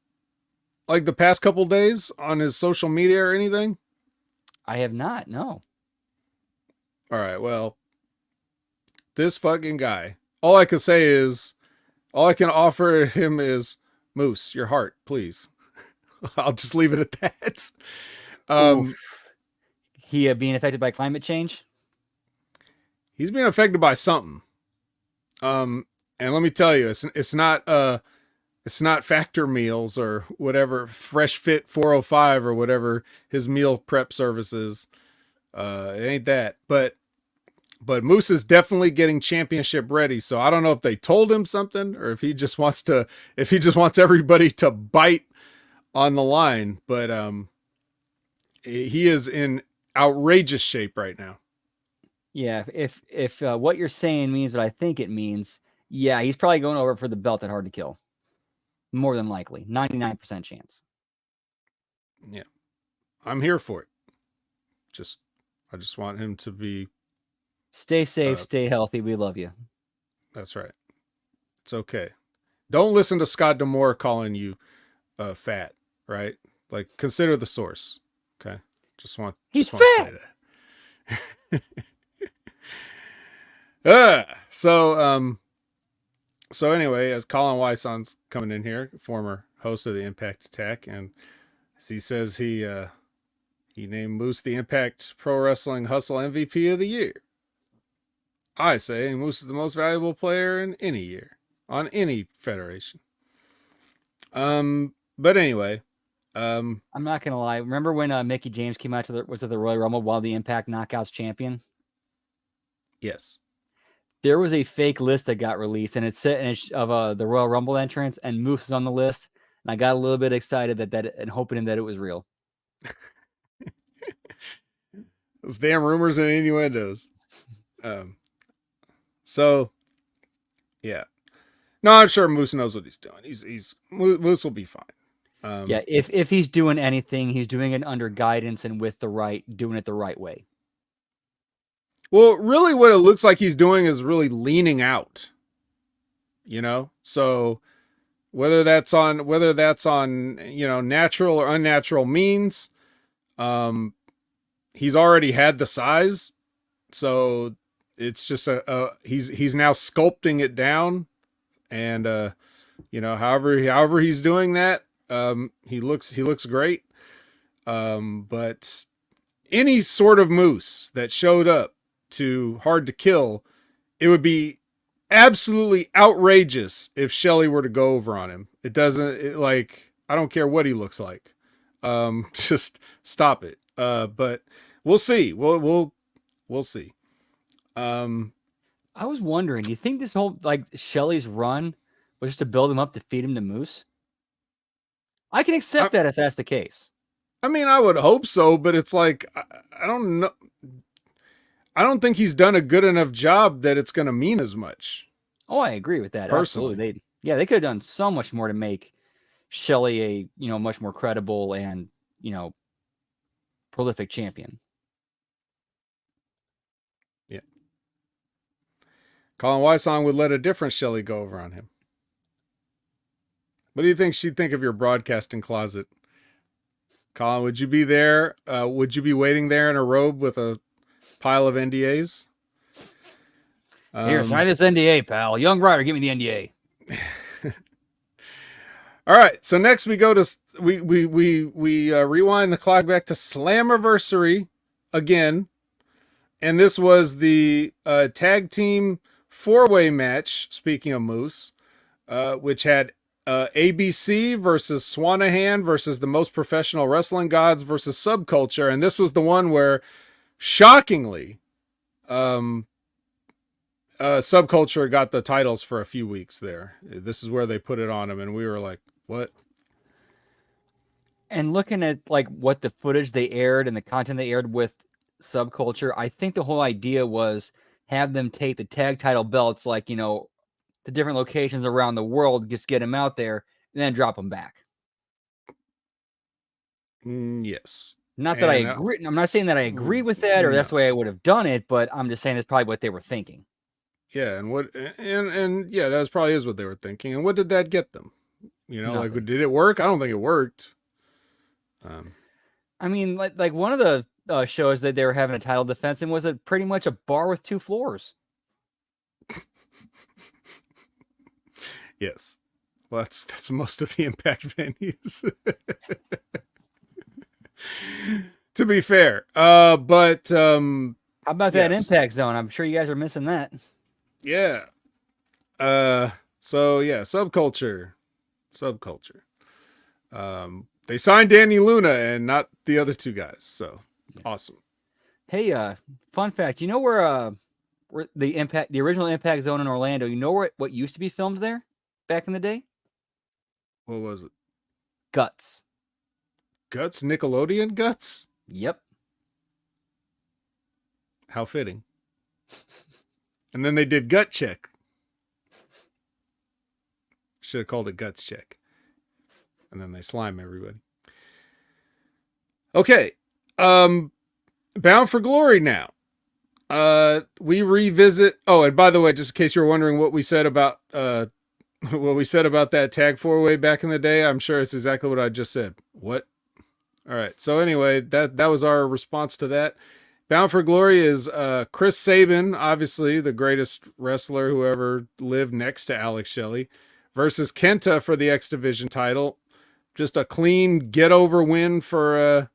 Speaker 1: like the past couple days on his social media or anything?
Speaker 2: I have not, no.
Speaker 1: All right, well, this fucking guy, all I can offer him is, Moose, your heart, please. I'll just leave it at that.
Speaker 2: He being affected by climate change?
Speaker 1: He's being affected by something. And let me tell you, it's not Factor Meals or whatever, Fresh Fit 405 or whatever his meal prep service is. It ain't that. But Moose is definitely getting championship ready. So I don't know if they told him something or if he just wants everybody to bite on the line. But he is in outrageous shape right now.
Speaker 2: Yeah, if what you're saying means what I think it means, yeah, he's probably going over for the belt at Hard to Kill. More than likely, 99% chance.
Speaker 1: Yeah, I'm here for it. I just want him to be.
Speaker 2: Stay safe, stay healthy. We love you.
Speaker 1: That's right. It's okay. Don't listen to Scott D'Amore calling you fat, right? Like, consider the source. Okay.
Speaker 2: He's
Speaker 1: fat.
Speaker 2: To say
Speaker 1: that. So anyway, as Colin Wyson's coming in here, former host of the Impact Attack, and he says he named Moose the Impact Pro Wrestling Hustle MVP of the year. I say Moose is the most valuable player in any year on any federation. But anyway,
Speaker 2: I'm not gonna lie. Remember when Mickey James came out to the Royal Rumble while the Impact Knockouts champion?
Speaker 1: Yes.
Speaker 2: There was a fake list that got released, and it said of the Royal Rumble entrance, and Moose is on the list. And I got a little bit excited that and hoping that it was real.
Speaker 1: Those damn rumors and innuendos. So, yeah. No, I'm sure Moose knows what he's doing. Moose will be fine.
Speaker 2: Yeah, if he's doing anything, he's doing it under guidance and doing it the right way.
Speaker 1: Well, really what it looks like he's doing is really leaning out. So whether that's on, natural or unnatural means, he's already had the size. So it's just he's now sculpting it down, and however he's doing that, he looks great. But any sort of Moose that showed up to Hard to Kill, it would be absolutely outrageous if Shelley were to go over on him. I don't care what he looks like. Just stop it. But we'll see. We'll see.
Speaker 2: I was wondering, do you think this whole Shelley's run was just to build him up to feed him to Moose? I can accept that if that's the case.
Speaker 1: I mean, I would hope so, but it's like, I don't know. I don't think he's done a good enough job that it's going to mean as much.
Speaker 2: Oh, I agree with that.
Speaker 1: Personally.
Speaker 2: Absolutely. They could have done so much more to make Shelley a, much more credible and, prolific champion.
Speaker 1: Yeah. Colin Wysong would let a different Shelley go over on him. What do you think she'd think of your broadcasting closet? Colin, would you be there? Would you be waiting there in a robe with a pile of NDAs?
Speaker 2: Here, sign this NDA, pal. Young Ryder, give me the NDA.
Speaker 1: All right, so next we go to we rewind the clock back to Slammiversary again, and this was the tag team 4-way match. Speaking of Moose, which had ABC versus Swanahan versus the Most Professional Wrestling Gods versus Subculture, and this was the one where, shockingly, Subculture got the titles for a few weeks there. This is where they put it on them, and we were like, what?
Speaker 2: And looking at what the footage they aired and the content they aired with Subculture, I think the whole idea was have them take the tag title belts, to different locations around the world, just get them out there, and then drop them back.
Speaker 1: Yes.
Speaker 2: Not that I agree. I'm not saying that I agree with that, or that's the way I would have done it, but I'm just saying that's probably what they were thinking.
Speaker 1: Yeah, and yeah, that probably is what they were thinking. And what did that get them? Nothing. Did it work? I don't think it worked.
Speaker 2: I mean, like one of the shows that they were having a title defense in was pretty much a bar with 2 floors.
Speaker 1: Yes. Well, that's most of the Impact venues. To be fair. But how
Speaker 2: about that Impact Zone? I'm sure you guys are missing that.
Speaker 1: Yeah. So yeah, Subculture. They signed Danny Luna and not the other 2 guys. So awesome.
Speaker 2: Hey, fun fact, where the original Impact Zone in Orlando, what used to be filmed there back in the day?
Speaker 1: What was it?
Speaker 2: Guts.
Speaker 1: Guts? Nickelodeon Guts?
Speaker 2: Yep.
Speaker 1: How fitting. And then they did Gut Check. Should have called it Guts Check. And then they slime everybody. Okay. Bound for Glory now. We revisit. Oh, and by the way, just in case you're wondering what we said about that tag 4-way back in the day, I'm sure it's exactly what I just said. What? All right. So anyway, that was our response to that. Bound for Glory is Chris Sabin, obviously the greatest wrestler who ever lived next to Alex Shelley, versus Kenta for the X Division title. Just a clean get-over win for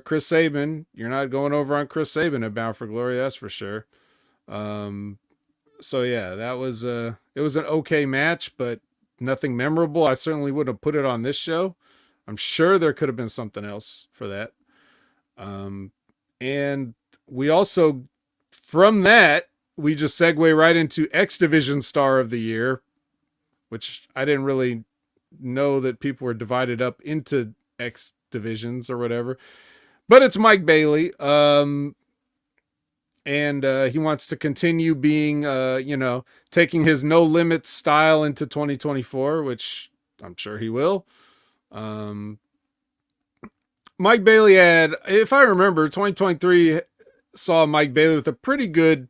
Speaker 1: Chris Sabin. You're not going over on Chris Sabin at Bound for Glory, that's for sure. So yeah, that was it was an okay match, but nothing memorable. I certainly wouldn't have put it on this show. I'm sure there could have been something else for that. And we also, from that, we just segue right into X Division Star of the Year, which I didn't really know that people were divided up into X divisions or whatever. But it's Mike Bailey. And he wants to continue being, taking his no limits style into 2024, which I'm sure he will. Mike Bailey had, if I remember, 2023 saw Mike Bailey with a pretty good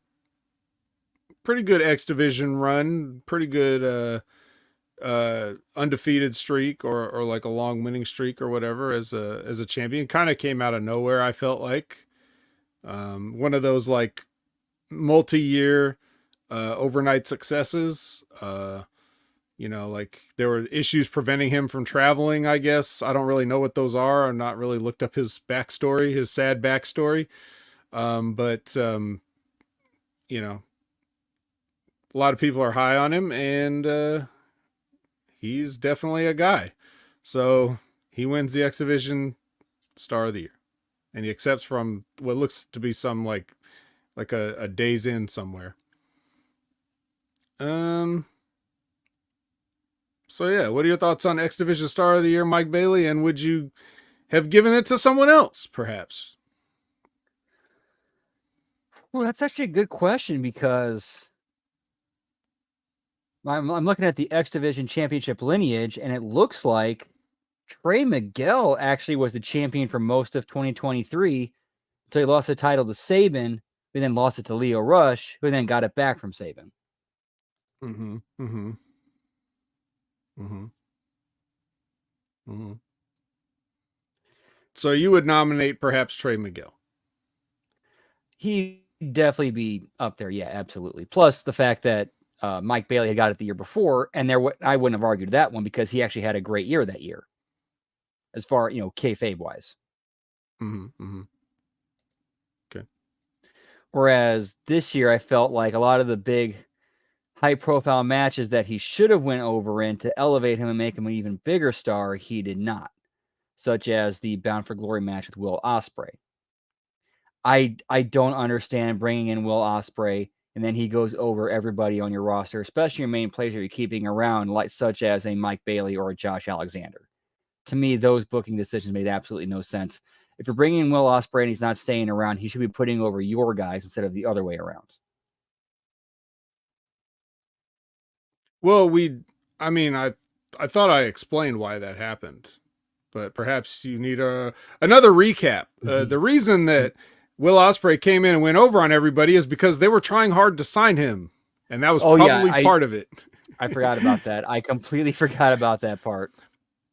Speaker 1: X Division run, pretty good undefeated streak or like a long winning streak or whatever as a champion. Kind of came out of nowhere, I felt like. One of those like multi-year overnight successes. Like there were issues preventing him from traveling, I guess. I don't really know what those are. I've not really looked up his backstory, his sad backstory. But a lot of people are high on him, and he's definitely a guy. So he wins the X Division Star of the Year. And he accepts from what looks to be some like a Days Inn somewhere. So yeah, what are your thoughts on X Division Star of the Year, Mike Bailey? And would you have given it to someone else, perhaps?
Speaker 2: Well, that's actually a good question because I'm looking at the X Division Championship lineage, and it looks like Trey Miguel actually was the champion for most of 2023 until he lost the title to Sabin, who then lost it to Leo Rush, who then got it back from Sabin.
Speaker 1: Mm-hmm. Mm-hmm. Mm-hmm. Mm-hmm. So you would nominate perhaps Trey Miguel?
Speaker 2: He'd definitely be up there. Yeah, absolutely. Plus the fact that Mike Bailey had got it the year before, and I wouldn't have argued that one because he actually had a great year that year, as far kayfabe wise.
Speaker 1: Mm-hmm. Mm-hmm. Okay.
Speaker 2: Whereas this year, I felt like a lot of the big, high-profile matches that he should have went over in to elevate him and make him an even bigger star, he did not, such as the Bound for Glory match with Will Ospreay. I don't understand bringing in Will Ospreay and then he goes over everybody on your roster, especially your main players you're keeping around, like such as a Mike Bailey or a Josh Alexander. To me, those booking decisions made absolutely no sense. If you're bringing in Will Ospreay and he's not staying around, he should be putting over your guys instead of the other way around.
Speaker 1: Well, I thought I explained why that happened, but perhaps you need another recap. The reason that Will Ospreay came in and went over on everybody is because they were trying hard to sign him, and that was part of it.
Speaker 2: I forgot about that. I completely forgot about that part.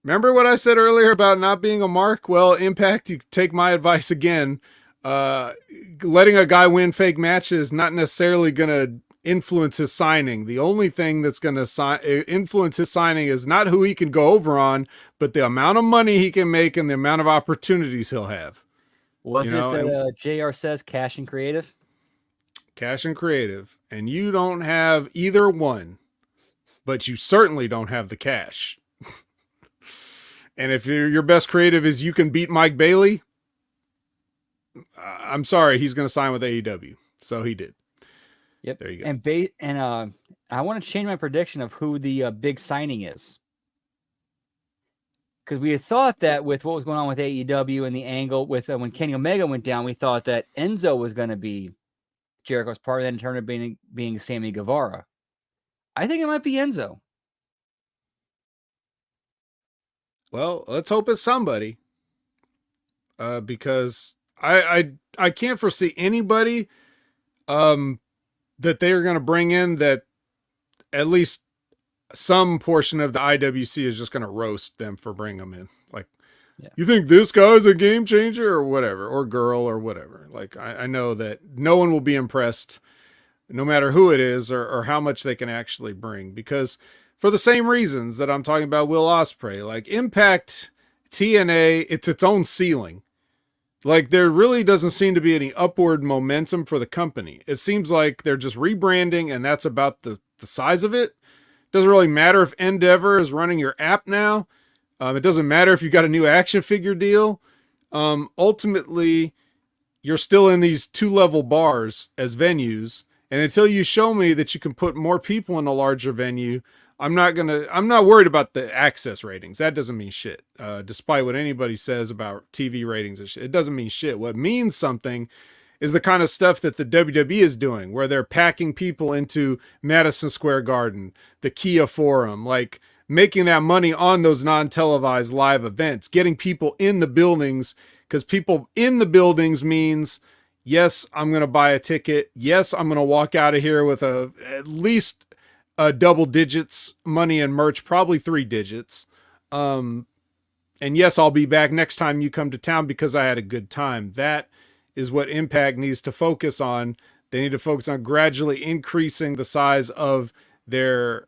Speaker 1: Remember what I said earlier about not being a mark? Well, Impact, you take my advice again. Letting a guy win fake matches is not necessarily going to influence his signing. The only thing that's going to influence his signing is not who he can go over on, but the amount of money he can make and the amount of opportunities he'll have.
Speaker 2: Was it that JR says cash and creative?
Speaker 1: Cash and creative. And you don't have either one, but you certainly don't have the cash. And if your best creative is you can beat Mike Bailey, I'm sorry, he's going to sign with AEW. So he did.
Speaker 2: Yep.
Speaker 1: There you go.
Speaker 2: And I want to change my prediction of who the big signing is. Because we had thought that with what was going on with AEW and the angle with when Kenny Omega went down, we thought that Enzo was going to be Jericho's partner, then in turn of being Sammy Guevara. I think it might be Enzo.
Speaker 1: Well, let's hope it's somebody. Because I can't foresee anybody that they are going to bring in that at least some portion of the IWC is just going to roast them for bringing them in. Like, You think this guy's a game changer or whatever, or girl or whatever. Like, I know that no one will be impressed no matter who it is or how much they can actually bring, because for the same reasons that I'm talking about Will Ospreay, like Impact TNA, it's its own ceiling. Like, there really doesn't seem to be any upward momentum for the company. It seems like they're just rebranding, and that's about the size of it. Doesn't really matter if Endeavor is running your app now. It doesn't matter if you got a new action figure deal. Ultimately, you're still in these 2-level bars as venues, And until you show me that you can put more people in a larger venue, I'm not worried about the access ratings. That doesn't mean shit. Despite what anybody says about TV ratings and shit, it doesn't mean shit. What means something is the kind of stuff that the WWE is doing, where they're packing people into Madison Square Garden, the Kia Forum, like making that money on those non-televised live events, getting people in the buildings, because people in the buildings means, yes, I'm going to buy a ticket. Yes, I'm going to walk out of here with at least double digits money and merch, probably 3 digits. And yes, I'll be back next time you come to town because I had a good time. That is what Impact needs to focus on. They need to focus on gradually increasing the size of their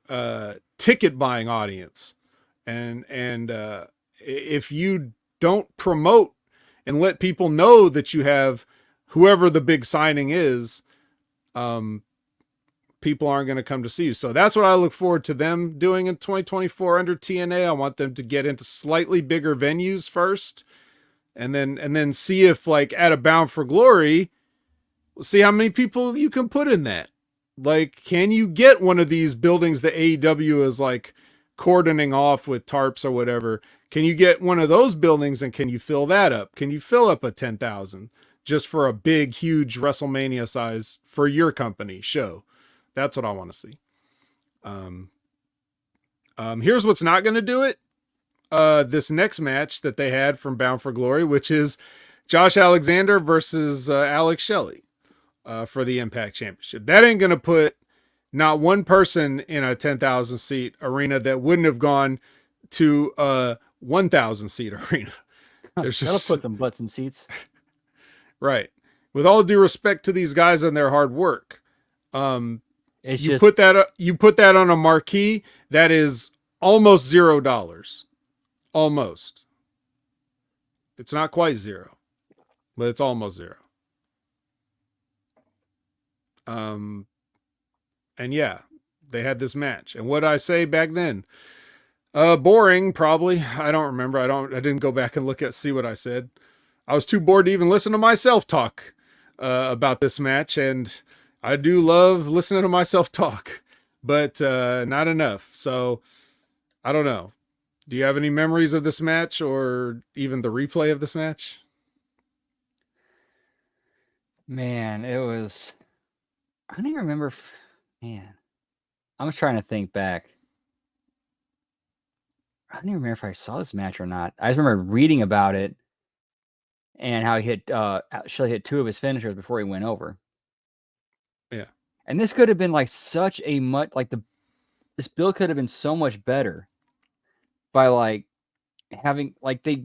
Speaker 1: ticket buying audience. And if you don't promote and let people know that you have whoever the big signing is, people aren't going to come to see you. So that's what I look forward to them doing in 2024 under TNA. I want them to get into slightly bigger venues first, and then see if, like, at a Bound for Glory, we'll see how many people you can put in that. Like, can you get one of these buildings that AEW is like cordoning off with tarps or whatever? Can you get one of those buildings and can you fill that up? Can you fill up a 10,000 just for a big, huge WrestleMania size for your company show? That's what I want to see. Here's what's not going to do it. This next match that they had from Bound for Glory, which is Josh Alexander versus Alex Shelley for the Impact Championship. That ain't going to put not one person in a 10,000 seat arena that wouldn't have gone to a 1,000 seat arena.
Speaker 2: There's just... That'll put some butts in seats.
Speaker 1: Right. With all due respect to these guys and their hard work, you put that on a marquee that is almost $0. Almost. It's not quite 0, but it's almost 0. And yeah, they had this match. And what did I say back then? Boring, probably. I don't remember. I didn't go back and see what I said. I was too bored to even listen to myself talk about this match, and I do love listening to myself talk, but not enough. So I don't know. Do you have any memories of this match or even the replay of this match?
Speaker 2: Man, it was... I don't even remember. Man, I was trying to think back. I don't even remember if I saw this match or not. I just remember reading about it and how he hit Shelley hit 2 of his finishers before he went over.
Speaker 1: Yeah.
Speaker 2: And this could have been like such a much like this build could have been so much better by like having like they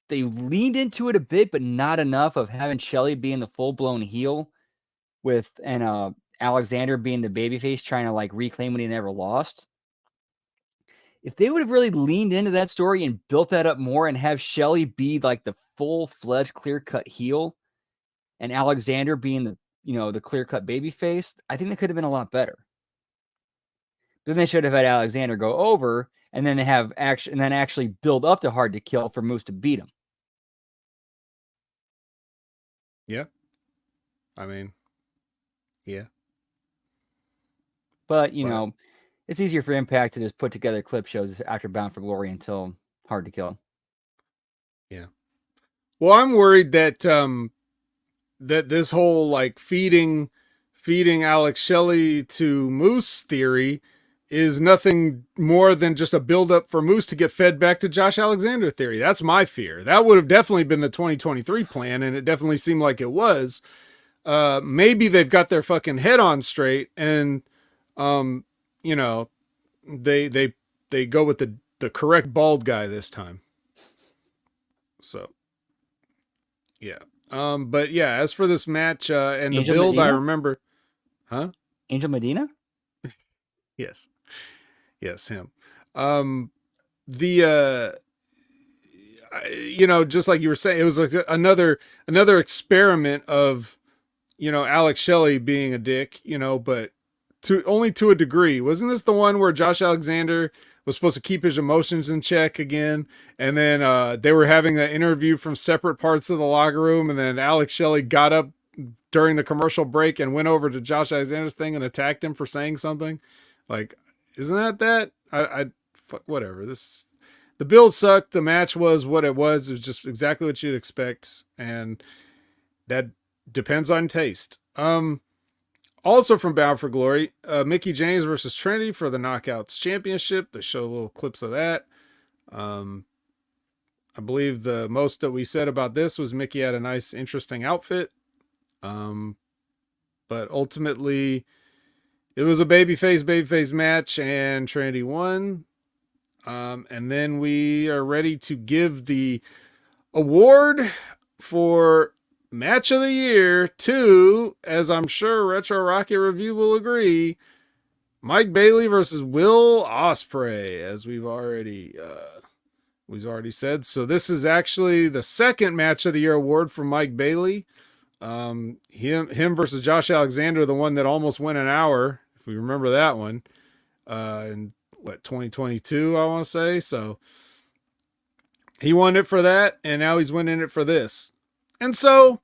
Speaker 2: leaned into it a bit, but not enough of having Shelley being the full-blown heel with Alexander being the babyface trying to like reclaim what he never lost. If they would have really leaned into that story and built that up more and have Shelley be like the full-fledged clear-cut heel and Alexander being the clear-cut babyface, I think that could have been a lot better. Then they should have had Alexander go over and then actually build up to Hard to Kill for Moose to beat him.
Speaker 1: Yeah. I mean, yeah.
Speaker 2: But, you know, it's easier for Impact to just put together clip shows after Bound for Glory until Hard to Kill.
Speaker 1: Yeah. Well, I'm worried that that this whole like feeding Alex Shelley to Moose theory is nothing more than just a buildup for Moose to get fed back to Josh Alexander theory. That's my fear. That would have definitely been the 2023 plan, and it definitely seemed like it was. Maybe they've got their fucking head on straight, and you know, they go with the correct bald guy this time. So yeah. But yeah, as for this match and
Speaker 2: Angel
Speaker 1: the build,
Speaker 2: Medina?
Speaker 1: I remember, huh?
Speaker 2: Angel Medina?
Speaker 1: Yes, him. You know, just like you were saying, it was like another experiment of, you know, Alex Shelley being a dick, you know, but only to a degree. Wasn't this the one where Josh Alexander was supposed to keep his emotions in check again, and then they were having an interview from separate parts of the locker room, and then Alex Shelley got up during the commercial break and went over to Josh Alexander's thing and attacked him for saying something. Like, isn't that? Whatever. The build sucked. The match was what it was. It was just exactly what you'd expect, and that depends on taste. Also from Bound for Glory, Mickey James versus Trinity for the Knockouts Championship. They show little clips of that. I believe the most that we said about this was Mickey had a nice, interesting outfit. But ultimately, it was a babyface match, and Trinity won. And then we are ready to give the award for Match of the Year to, as I'm sure Retro Rocket Review will agree, Mike Bailey versus Will Ospreay, as we've already said. So this is actually the second Match of the Year award for Mike Bailey. Him versus Josh Alexander, the one that almost went an hour, if we remember that one, in 2022, I want to say. So he won it for that, and now he's winning it for this. And so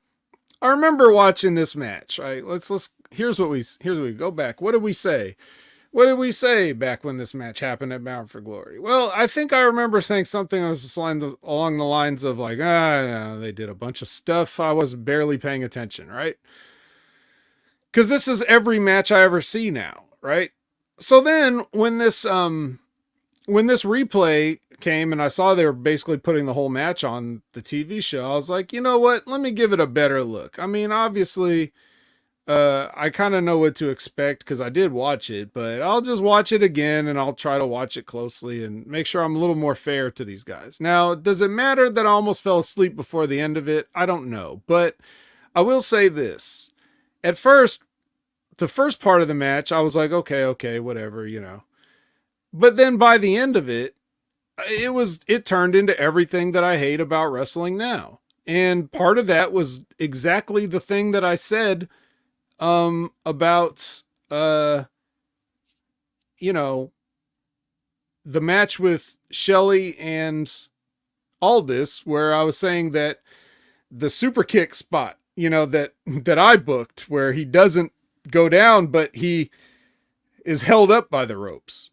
Speaker 1: I remember watching this match. Right? Here's what we go back. What did we say? What did we say back when this match happened at Bound for Glory? Well, I think I remember saying something along the lines of like, they did a bunch of stuff. I was barely paying attention, right? Because this is every match I ever see now, right? So then when this replay came and I saw they were basically putting the whole match on the TV show, I was like, you know what? Let me give it a better look. I mean, obviously, I kind of know what to expect because I did watch it, but I'll just watch it again and I'll try to watch it closely and make sure I'm a little more fair to these guys. Now, does it matter that I almost fell asleep before the end of it? I don't know, but I will say this. At first, the first part of the match, I was like, okay, whatever, you know. But then by the end of it, it turned into everything that I hate about wrestling now. And part of that was exactly the thing that I said about you know, the match with Shelley and Aldis, where I was saying that the super kick spot, you know, that I booked, where he doesn't go down, but he is held up by the ropes.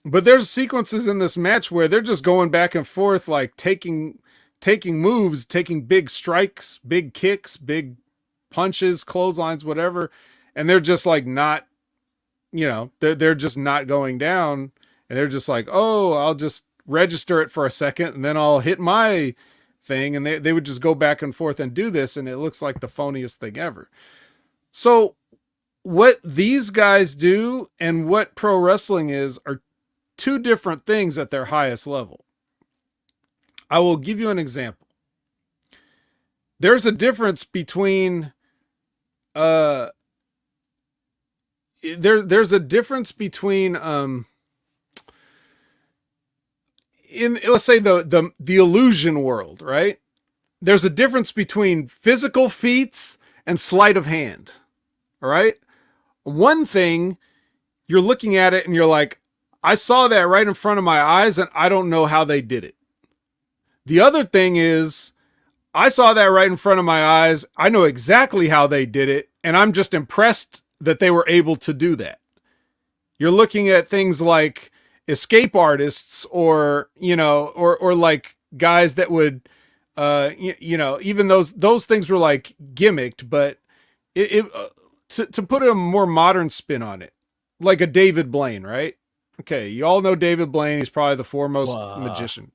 Speaker 1: But there's sequences in this match where they're just going back and forth, like taking moves, taking big strikes, big kicks, big punches, clotheslines, whatever. And they're just like not, you know, they're just not going down. And they're just like, oh, I'll just register it for a second and then I'll hit my thing. And they would just go back and forth and do this. And it looks like the phoniest thing ever. So what these guys do and what pro wrestling is are two different things at their highest level. I will give you an example. There's a difference between there's a difference between in, let's say, the illusion world, right? There's a difference between physical feats and sleight of hand. All right? One thing, you're looking at it and you're like, I saw that right in front of my eyes and I don't know how they did it. The other thing is, I saw that right in front of my eyes. I know exactly how they did it, and I'm just impressed that they were able to do that. You're looking at things like escape artists, or, you know, or like guys that would, you know, even those things were like gimmicked, but to put a more modern spin on it, like a David Blaine, right? Okay, you all know David Blaine. He's probably the foremost magician.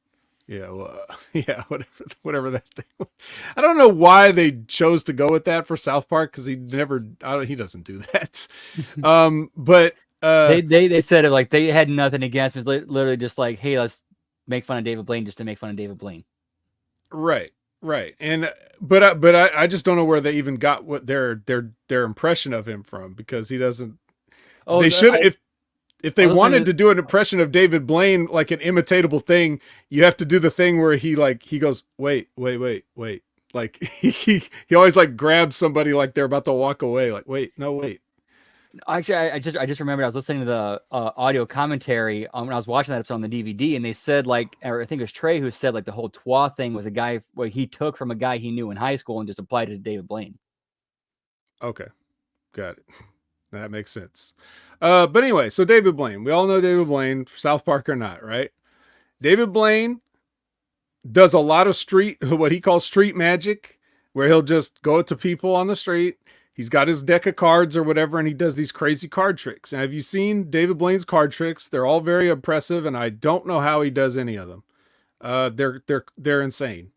Speaker 1: Yeah, yeah, whatever that thing was. I don't know why they chose to go with that for South Park, because he doesn't do that. But
Speaker 2: they said it like they had nothing against him. It's literally just like, hey, let's make fun of David Blaine just to make fun of David Blaine.
Speaker 1: Right. And but I just don't know where they even got what their impression of him from, because he doesn't. Oh, they should if they wanted to do an impression of David Blaine, like an imitatable thing, you have to do the thing where he goes, wait. Like he always like grabs somebody like they're about to walk away. Like, wait.
Speaker 2: Actually, I just remembered I was listening to the audio commentary when I was watching that episode on the DVD, and they said, like, or I think it was Trey who said, like, the whole Twa thing was a guy where he took from a guy he knew in high school and just applied it to David Blaine.
Speaker 1: Okay, got it. That makes sense. But anyway, so David Blaine. We all know David Blaine, South Park or not, right? David Blaine does a lot of what he calls street magic, where he'll just go to people on the street. He's got his deck of cards or whatever, and he does these crazy card tricks. And have you seen David Blaine's card tricks? They're all very impressive, and I don't know how he does any of them. They're insane.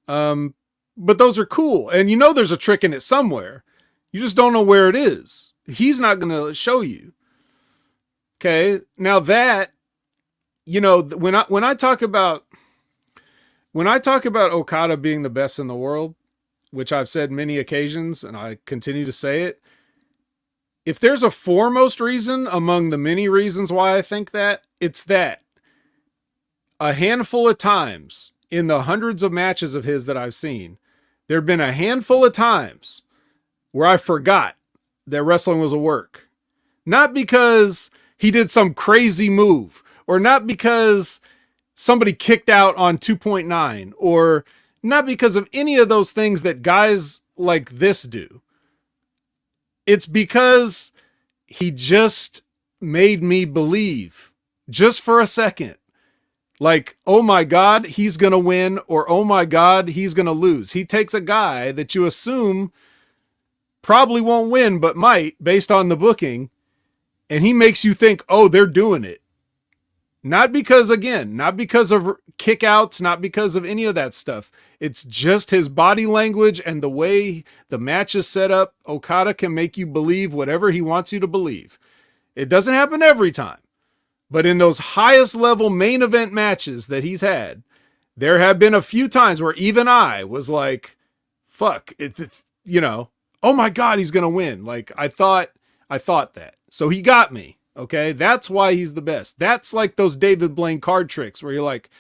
Speaker 1: But those are cool, and you know there's a trick in it somewhere. You just don't know where it is. He's not going to show you. Okay, now that, you know, when I talk about Okada being the best in the world, which I've said many occasions, and I continue to say it, if there's a foremost reason among the many reasons why I think that, it's that a handful of times in the hundreds of matches of his that I've seen, there have been a handful of times where I forgot that wrestling was a work. Not because he did some crazy move, or not because somebody kicked out on 2.9, or not because of any of those things that guys like this do. It's because he just made me believe, just for a second, like, oh my God, he's going to win, or oh my God, he's going to lose. He takes a guy that you assume probably won't win, but might, based on the booking, and he makes you think, oh, they're doing it. Not because of kickouts, not because of any of that stuff. It's just his body language and the way the match is set up. Okada can make you believe whatever he wants you to believe. It doesn't happen every time. But in those highest level main event matches that he's had, there have been a few times where even I was like, fuck, it's, you know, oh my God, he's going to win. Like I thought that. So he got me. Okay. That's why he's the best. That's like those David Blaine card tricks where you're like,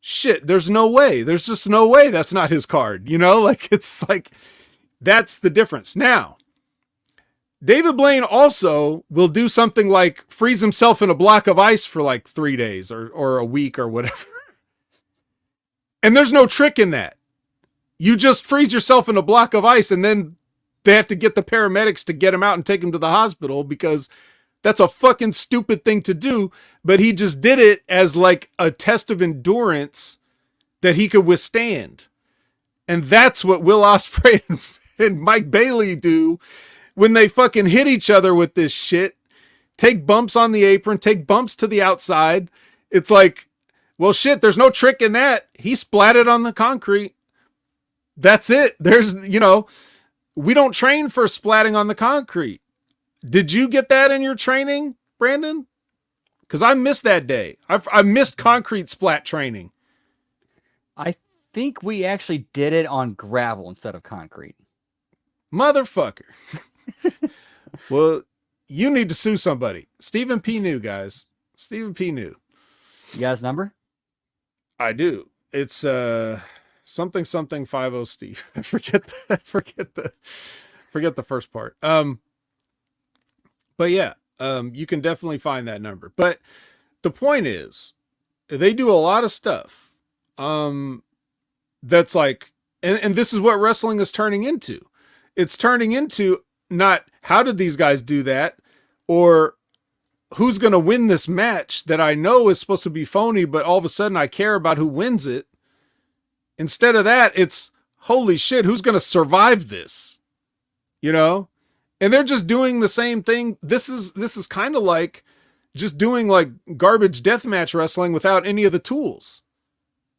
Speaker 1: shit, there's no way. There's just no way that's not his card. You know, like it's like, that's the difference. Now, David Blaine also will do something like freeze himself in a block of ice for like 3 days or a week or whatever. And there's no trick in that. You just freeze yourself in a block of ice and then they have to get the paramedics to get him out and take him to the hospital because that's a fucking stupid thing to do. But he just did it as like a test of endurance that he could withstand. And that's what Will Ospreay and Mike Bailey do when they fucking hit each other with this shit. Take bumps on the apron, take bumps to the outside. It's like, well, shit, there's no trick in that. He splatted on the concrete. That's it. There's, you know, we don't train for splatting on the concrete. Did you get that in your training, Brandon? Because I missed that day. I missed concrete splat training.
Speaker 2: I think we actually did it on gravel instead of concrete.
Speaker 1: Motherfucker. Well, you need to sue somebody. Stephen P. New, guys. Stephen P. New.
Speaker 2: You got his number?
Speaker 1: I do. It's something 50 Steve. I forget the first part. But yeah, you can definitely find that number. But the point is, they do a lot of stuff. That's like, and this is what wrestling is turning into. It's turning into not how did these guys do that, or who's going to win this match that I know is supposed to be phony, but all of a sudden I care about who wins it. Instead of that, it's holy shit, who's going to survive this? You know? And they're just doing the same thing. This is kind of like just doing like garbage deathmatch wrestling without any of the tools.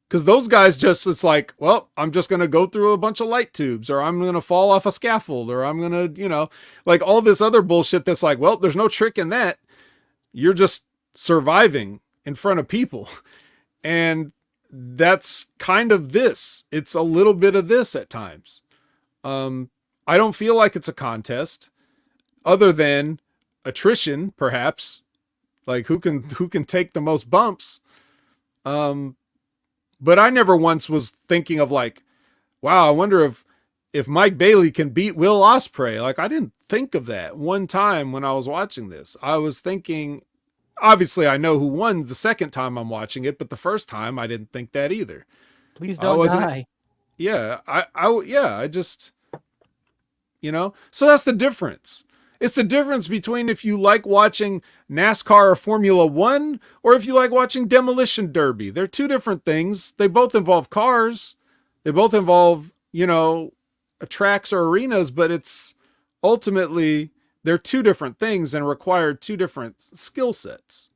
Speaker 1: Because those guys just, it's like, well, I'm just going to go through a bunch of light tubes, or I'm going to fall off a scaffold, or I'm going to, you know, like all this other bullshit that's like, well, there's no trick in that. You're just surviving in front of people. And that's kind of this. It's a little bit of this at times. I don't feel like it's a contest other than attrition, perhaps, like who can take the most bumps. But I never once was thinking of like, wow, I wonder if Mike Bailey can beat Will Ospreay. Like, I didn't think of that one time when I was watching this. I was thinking, obviously I know who won the second time I'm watching it, but the first time I didn't think that either.
Speaker 2: Please don't die.
Speaker 1: Yeah. I just, So that's the difference. It's the difference between if you like watching NASCAR or Formula One or if you like watching Demolition Derby. They're two different things. They both involve cars. They both involve, tracks or arenas, but it's ultimately they're two different things and require two different skill sets.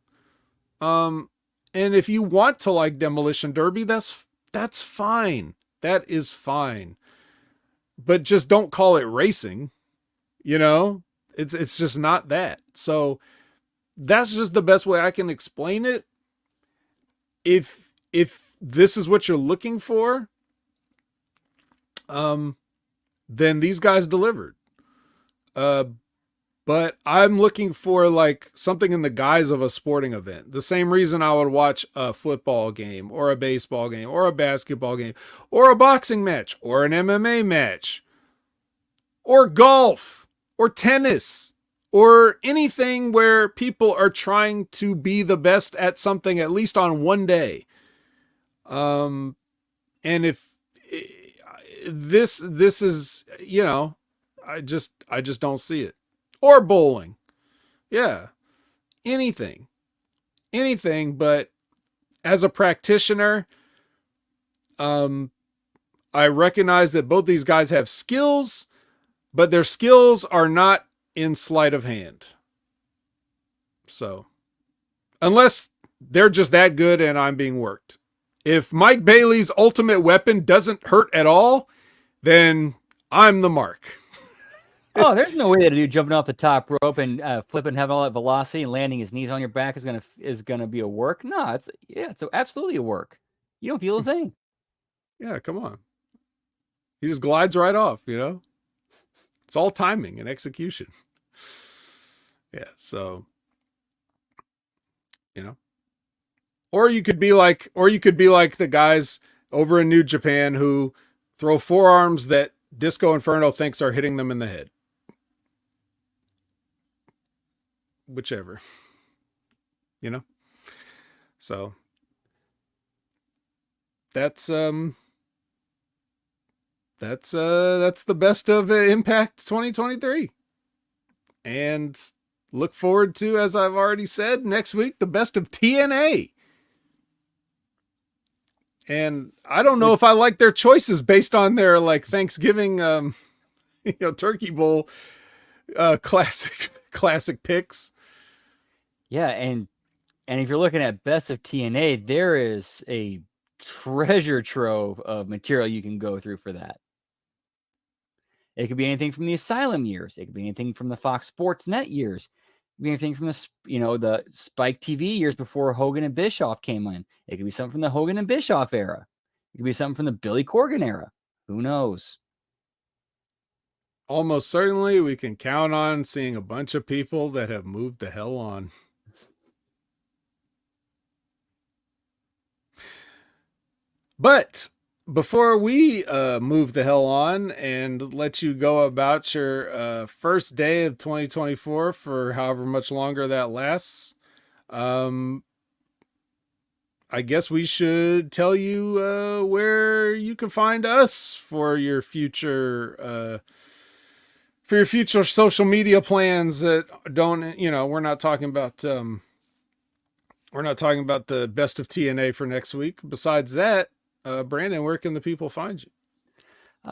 Speaker 1: And if you want to like Demolition Derby, that's fine. That is fine. But just don't call it racing. It's just not that. So that's just the best way I can explain it. If this is what you're looking for, then these guys delivered. But I'm looking for like something in the guise of a sporting event. The same reason I would watch a football game or a baseball game or a basketball game or a boxing match or an MMA match or golf or tennis or anything where people are trying to be the best at something at least on one day. And if this is, I just don't see it. Or bowling. Yeah. Anything. But as a practitioner, I recognize that both these guys have skills, but their skills are not in sleight of hand. So, unless they're just that good and I'm being worked. If Mike Bailey's ultimate weapon doesn't hurt at all, then I'm the mark.
Speaker 2: Oh, there's no way that a dude jumping off the top rope and flipping, having all that velocity and landing his knees on your back is gonna be a work. No, it's absolutely a work. You don't feel a thing.
Speaker 1: Yeah, come on. He just glides right off, It's all timing and execution. Yeah, so Or you could be like the guys over in New Japan who throw forearms that Disco Inferno thinks are hitting them in the head. Whichever. So that's the best of Impact 2023. And look forward to, as I've already said, next week, the best of TNA. And I don't know if I like their choices based on their like Thanksgiving, Turkey Bowl, classic picks.
Speaker 2: Yeah, and if you're looking at best of TNA, there is a treasure trove of material you can go through for that. It could be anything from the Asylum years. It could be anything from the Fox Sports Net years. It could be anything from the Spike TV years before Hogan and Bischoff came in. It could be something from the Hogan and Bischoff era. It could be something from the Billy Corgan era. Who knows?
Speaker 1: Almost certainly we can count on seeing a bunch of people that have moved the hell on. But before we move the hell on and let you go about your first day of 2024 for however much longer that lasts, I guess we should tell you where you can find us for your future social media plans that don't, we're not talking about the best of TNA for next week. Besides that, Brandon, where can the people find you?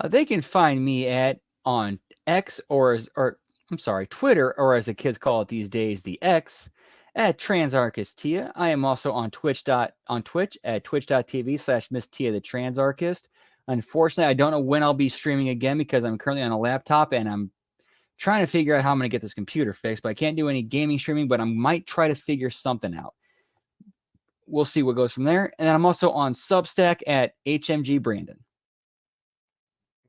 Speaker 2: They can find me on X Twitter, or as the kids call it these days, the X, at Transarchistia. I am also on Twitch at twitch.tv/Miss Tia the Transarchist. Unfortunately, I don't know when I'll be streaming again because I'm currently on a laptop and I'm trying to figure out how I'm going to get this computer fixed, but I can't do any gaming streaming, but I might try to figure something out. We'll see what goes from there. And then I'm also on Substack at HMG Brandon.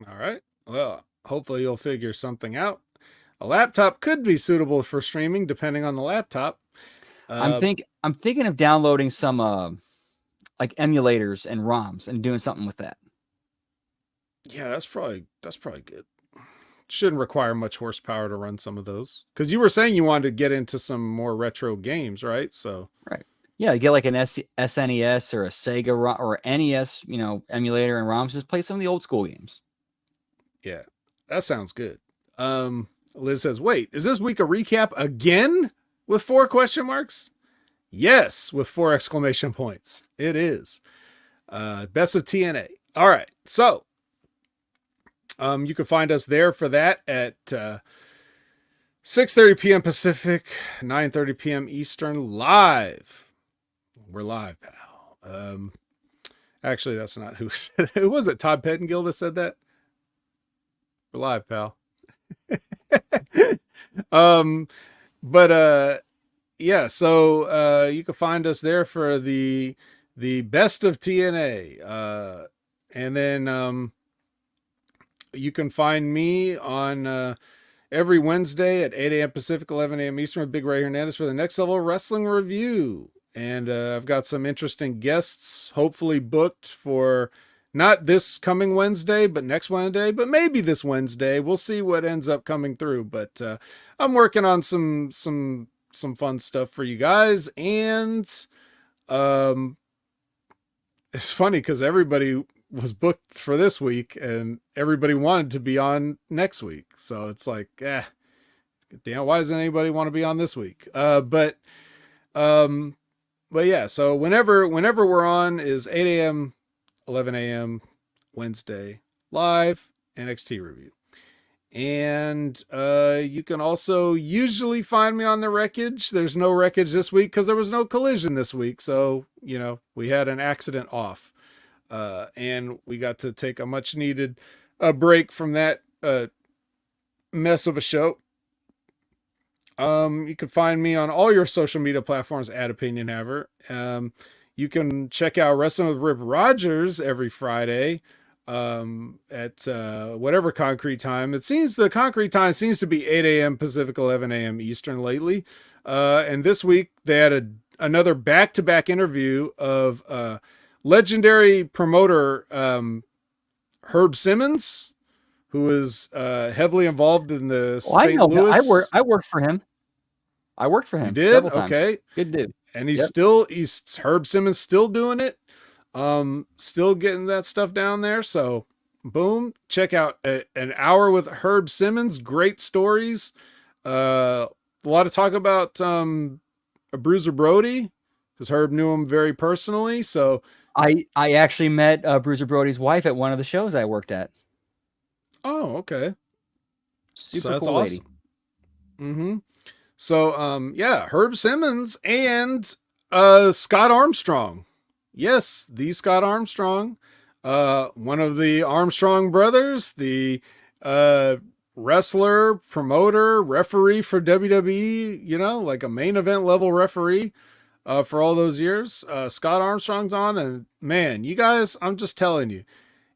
Speaker 1: All right. Well, hopefully you'll figure something out. A laptop could be suitable for streaming depending on the laptop.
Speaker 2: I'm thinking of downloading some like emulators and ROMs and doing something with that.
Speaker 1: Yeah, that's probably good. Shouldn't require much horsepower to run some of those. Because you were saying you wanted to get into some more retro games, right? So
Speaker 2: right. Yeah, you get like an SNES or a Sega or NES, emulator and ROMs. Just play some of the old school games.
Speaker 1: Yeah, that sounds good. Liz says, wait, is this week a recap again with 4 question marks? Yes, with 4 exclamation points. It is. Best of TNA. All right. So, you can find us there for that at 6:30 p.m. Pacific, 9:30 p.m. Eastern, live. We're live, pal. Actually, that's not who said it. Was it Todd Pettengill that said that? We're live, pal. Yeah, so you can find us there for the best of TNA. And then you can find me on every Wednesday at 8 a.m. Pacific, 11 a.m. Eastern with Big Ray Hernandez for the Next Level Wrestling Review. And I've got some interesting guests, hopefully booked for not this coming Wednesday, but next Wednesday, but maybe this Wednesday. We'll see what ends up coming through. But I'm working on some fun stuff for you guys. And it's funny because everybody was booked for this week and everybody wanted to be on next week. So it's like, damn, why doesn't anybody want to be on this week? But yeah, so whenever we're on is 8 a.m., 11 a.m. Wednesday, live NXT review. And you can also usually find me on the Wreckage. There's no Wreckage this week because there was no Collision this week. So, we had an accident off. And we got to take a much needed break from that mess of a show. You can find me on all your social media platforms at Opinion Haver. You can check out Wrestling with Rip Rogers every Friday at whatever concrete time. It seems the concrete time seems to be 8 a.m. Pacific, 11 a.m. Eastern lately. And this week they had another back-to-back interview of legendary promoter Herb Simmons, who is heavily involved in the St. Louis.
Speaker 2: I worked for him.
Speaker 1: You did? Okay.
Speaker 2: Good dude.
Speaker 1: And he's Herb Simmons still doing it. Still getting that stuff down there. So boom, check out an hour with Herb Simmons. Great stories. A lot of talk about Bruiser Brody because Herb knew him very personally. So
Speaker 2: I actually met Bruiser Brody's wife at one of the shows I worked at.
Speaker 1: Oh, okay.
Speaker 2: Super cool lady.
Speaker 1: Mm-hmm. So, yeah, Herb Simmons and Scott Armstrong. Yes, the Scott Armstrong, one of the Armstrong brothers, the wrestler, promoter, referee for WWE, like a main event level referee for all those years. Scott Armstrong's on, and man, you guys, I'm just telling you,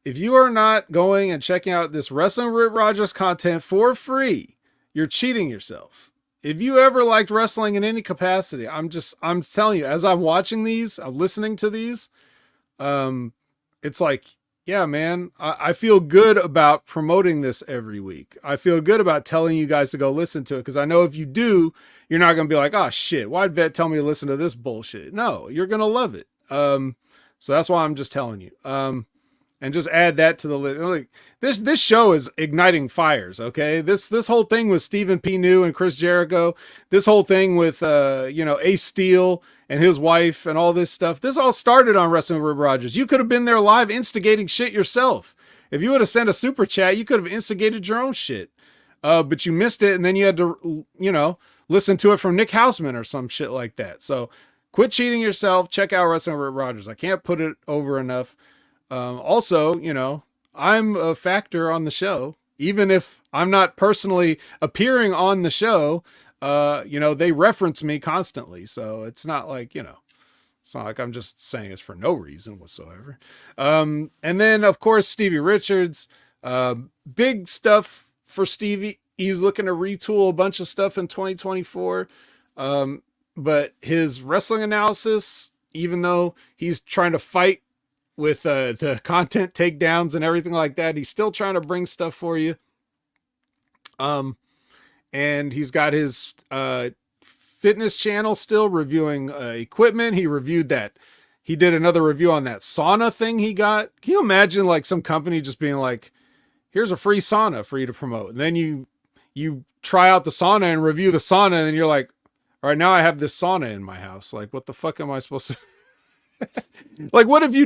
Speaker 1: if you are not going and checking out this Wrestling with Rogers content for free, you're cheating yourself. If you ever liked wrestling in any capacity, I'm telling you, as I'm watching these, I'm listening to these, it's like, yeah, man, I feel good about promoting this every week. I feel good about telling you guys to go listen to it. Cause I know if you do, you're not going to be like, oh shit, why'd Vet tell me to listen to this bullshit? No, you're going to love it. So that's why I'm just telling you. And just add that to the list. Like this show is igniting fires. Okay. This whole thing with Stephen P. New and Chris Jericho, this whole thing with, Ace Steel and his wife and all this stuff. This all started on Wrestling with Rogers. You could have been there live instigating shit yourself. If you would have sent a super chat, you could have instigated your own shit. But you missed it. And then you had to, listen to it from Nick Houseman or some shit like that. So quit cheating yourself. Check out Wrestling with Rogers. I can't put it over enough. Also, I'm a factor on the show, even if I'm not personally appearing on the show, they reference me constantly. So it's not like, it's not like I'm just saying it's for no reason whatsoever. And then of course, Stevie Richards, big stuff for Stevie. He's looking to retool a bunch of stuff in 2024. But his wrestling analysis, even though he's trying to fight with the content takedowns and everything like that, he's still trying to bring stuff for you. And he's got his fitness channel still reviewing equipment. He reviewed that. He did another review on that sauna thing he got. Can you imagine like some company just being like, here's a free sauna for you to promote. And then you you try out the sauna and review the sauna, and you're like, all right, now I have this sauna in my house. Like, what the fuck am I supposed to? Like, what if you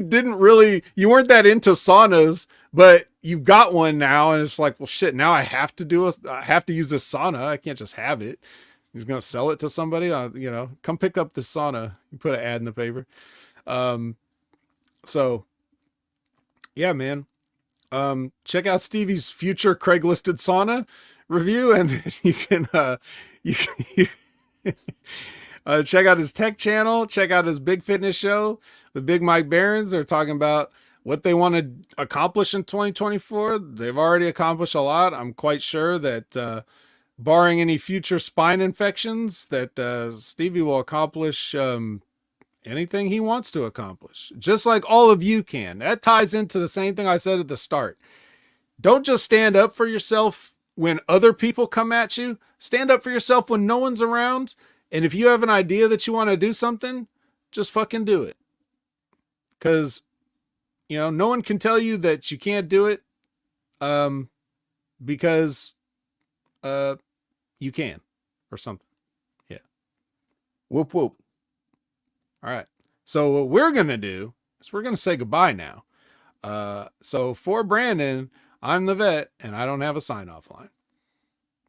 Speaker 1: you weren't that into saunas, but you got one now, and it's like, well, shit, now I have to use this sauna. I can't just have it. He's gonna sell it to somebody. Come pick up this sauna. You put an ad in the paper. So yeah, man. Check out Stevie's future Craiglisted sauna review, and then you can check out his tech channel. Check out his Big Fitness Show with Big Mike Barons. They're talking about what they want to accomplish in 2024. They've already accomplished a lot. I'm quite sure that barring any future spine infections, that Stevie will accomplish anything he wants to accomplish, just like all of you can. That ties into the same thing I said at the start. Don't just stand up for yourself when other people come at you. Stand up for yourself when no one's around. And if you have an idea that you want to do something, just fucking do it. Because, no one can tell you that you can't do it, because you can, or something. Yeah.
Speaker 2: Whoop, whoop.
Speaker 1: All right. So what we're going to do is we're going to say goodbye now. So for Brandon, I'm the vet, and I don't have a sign-off line.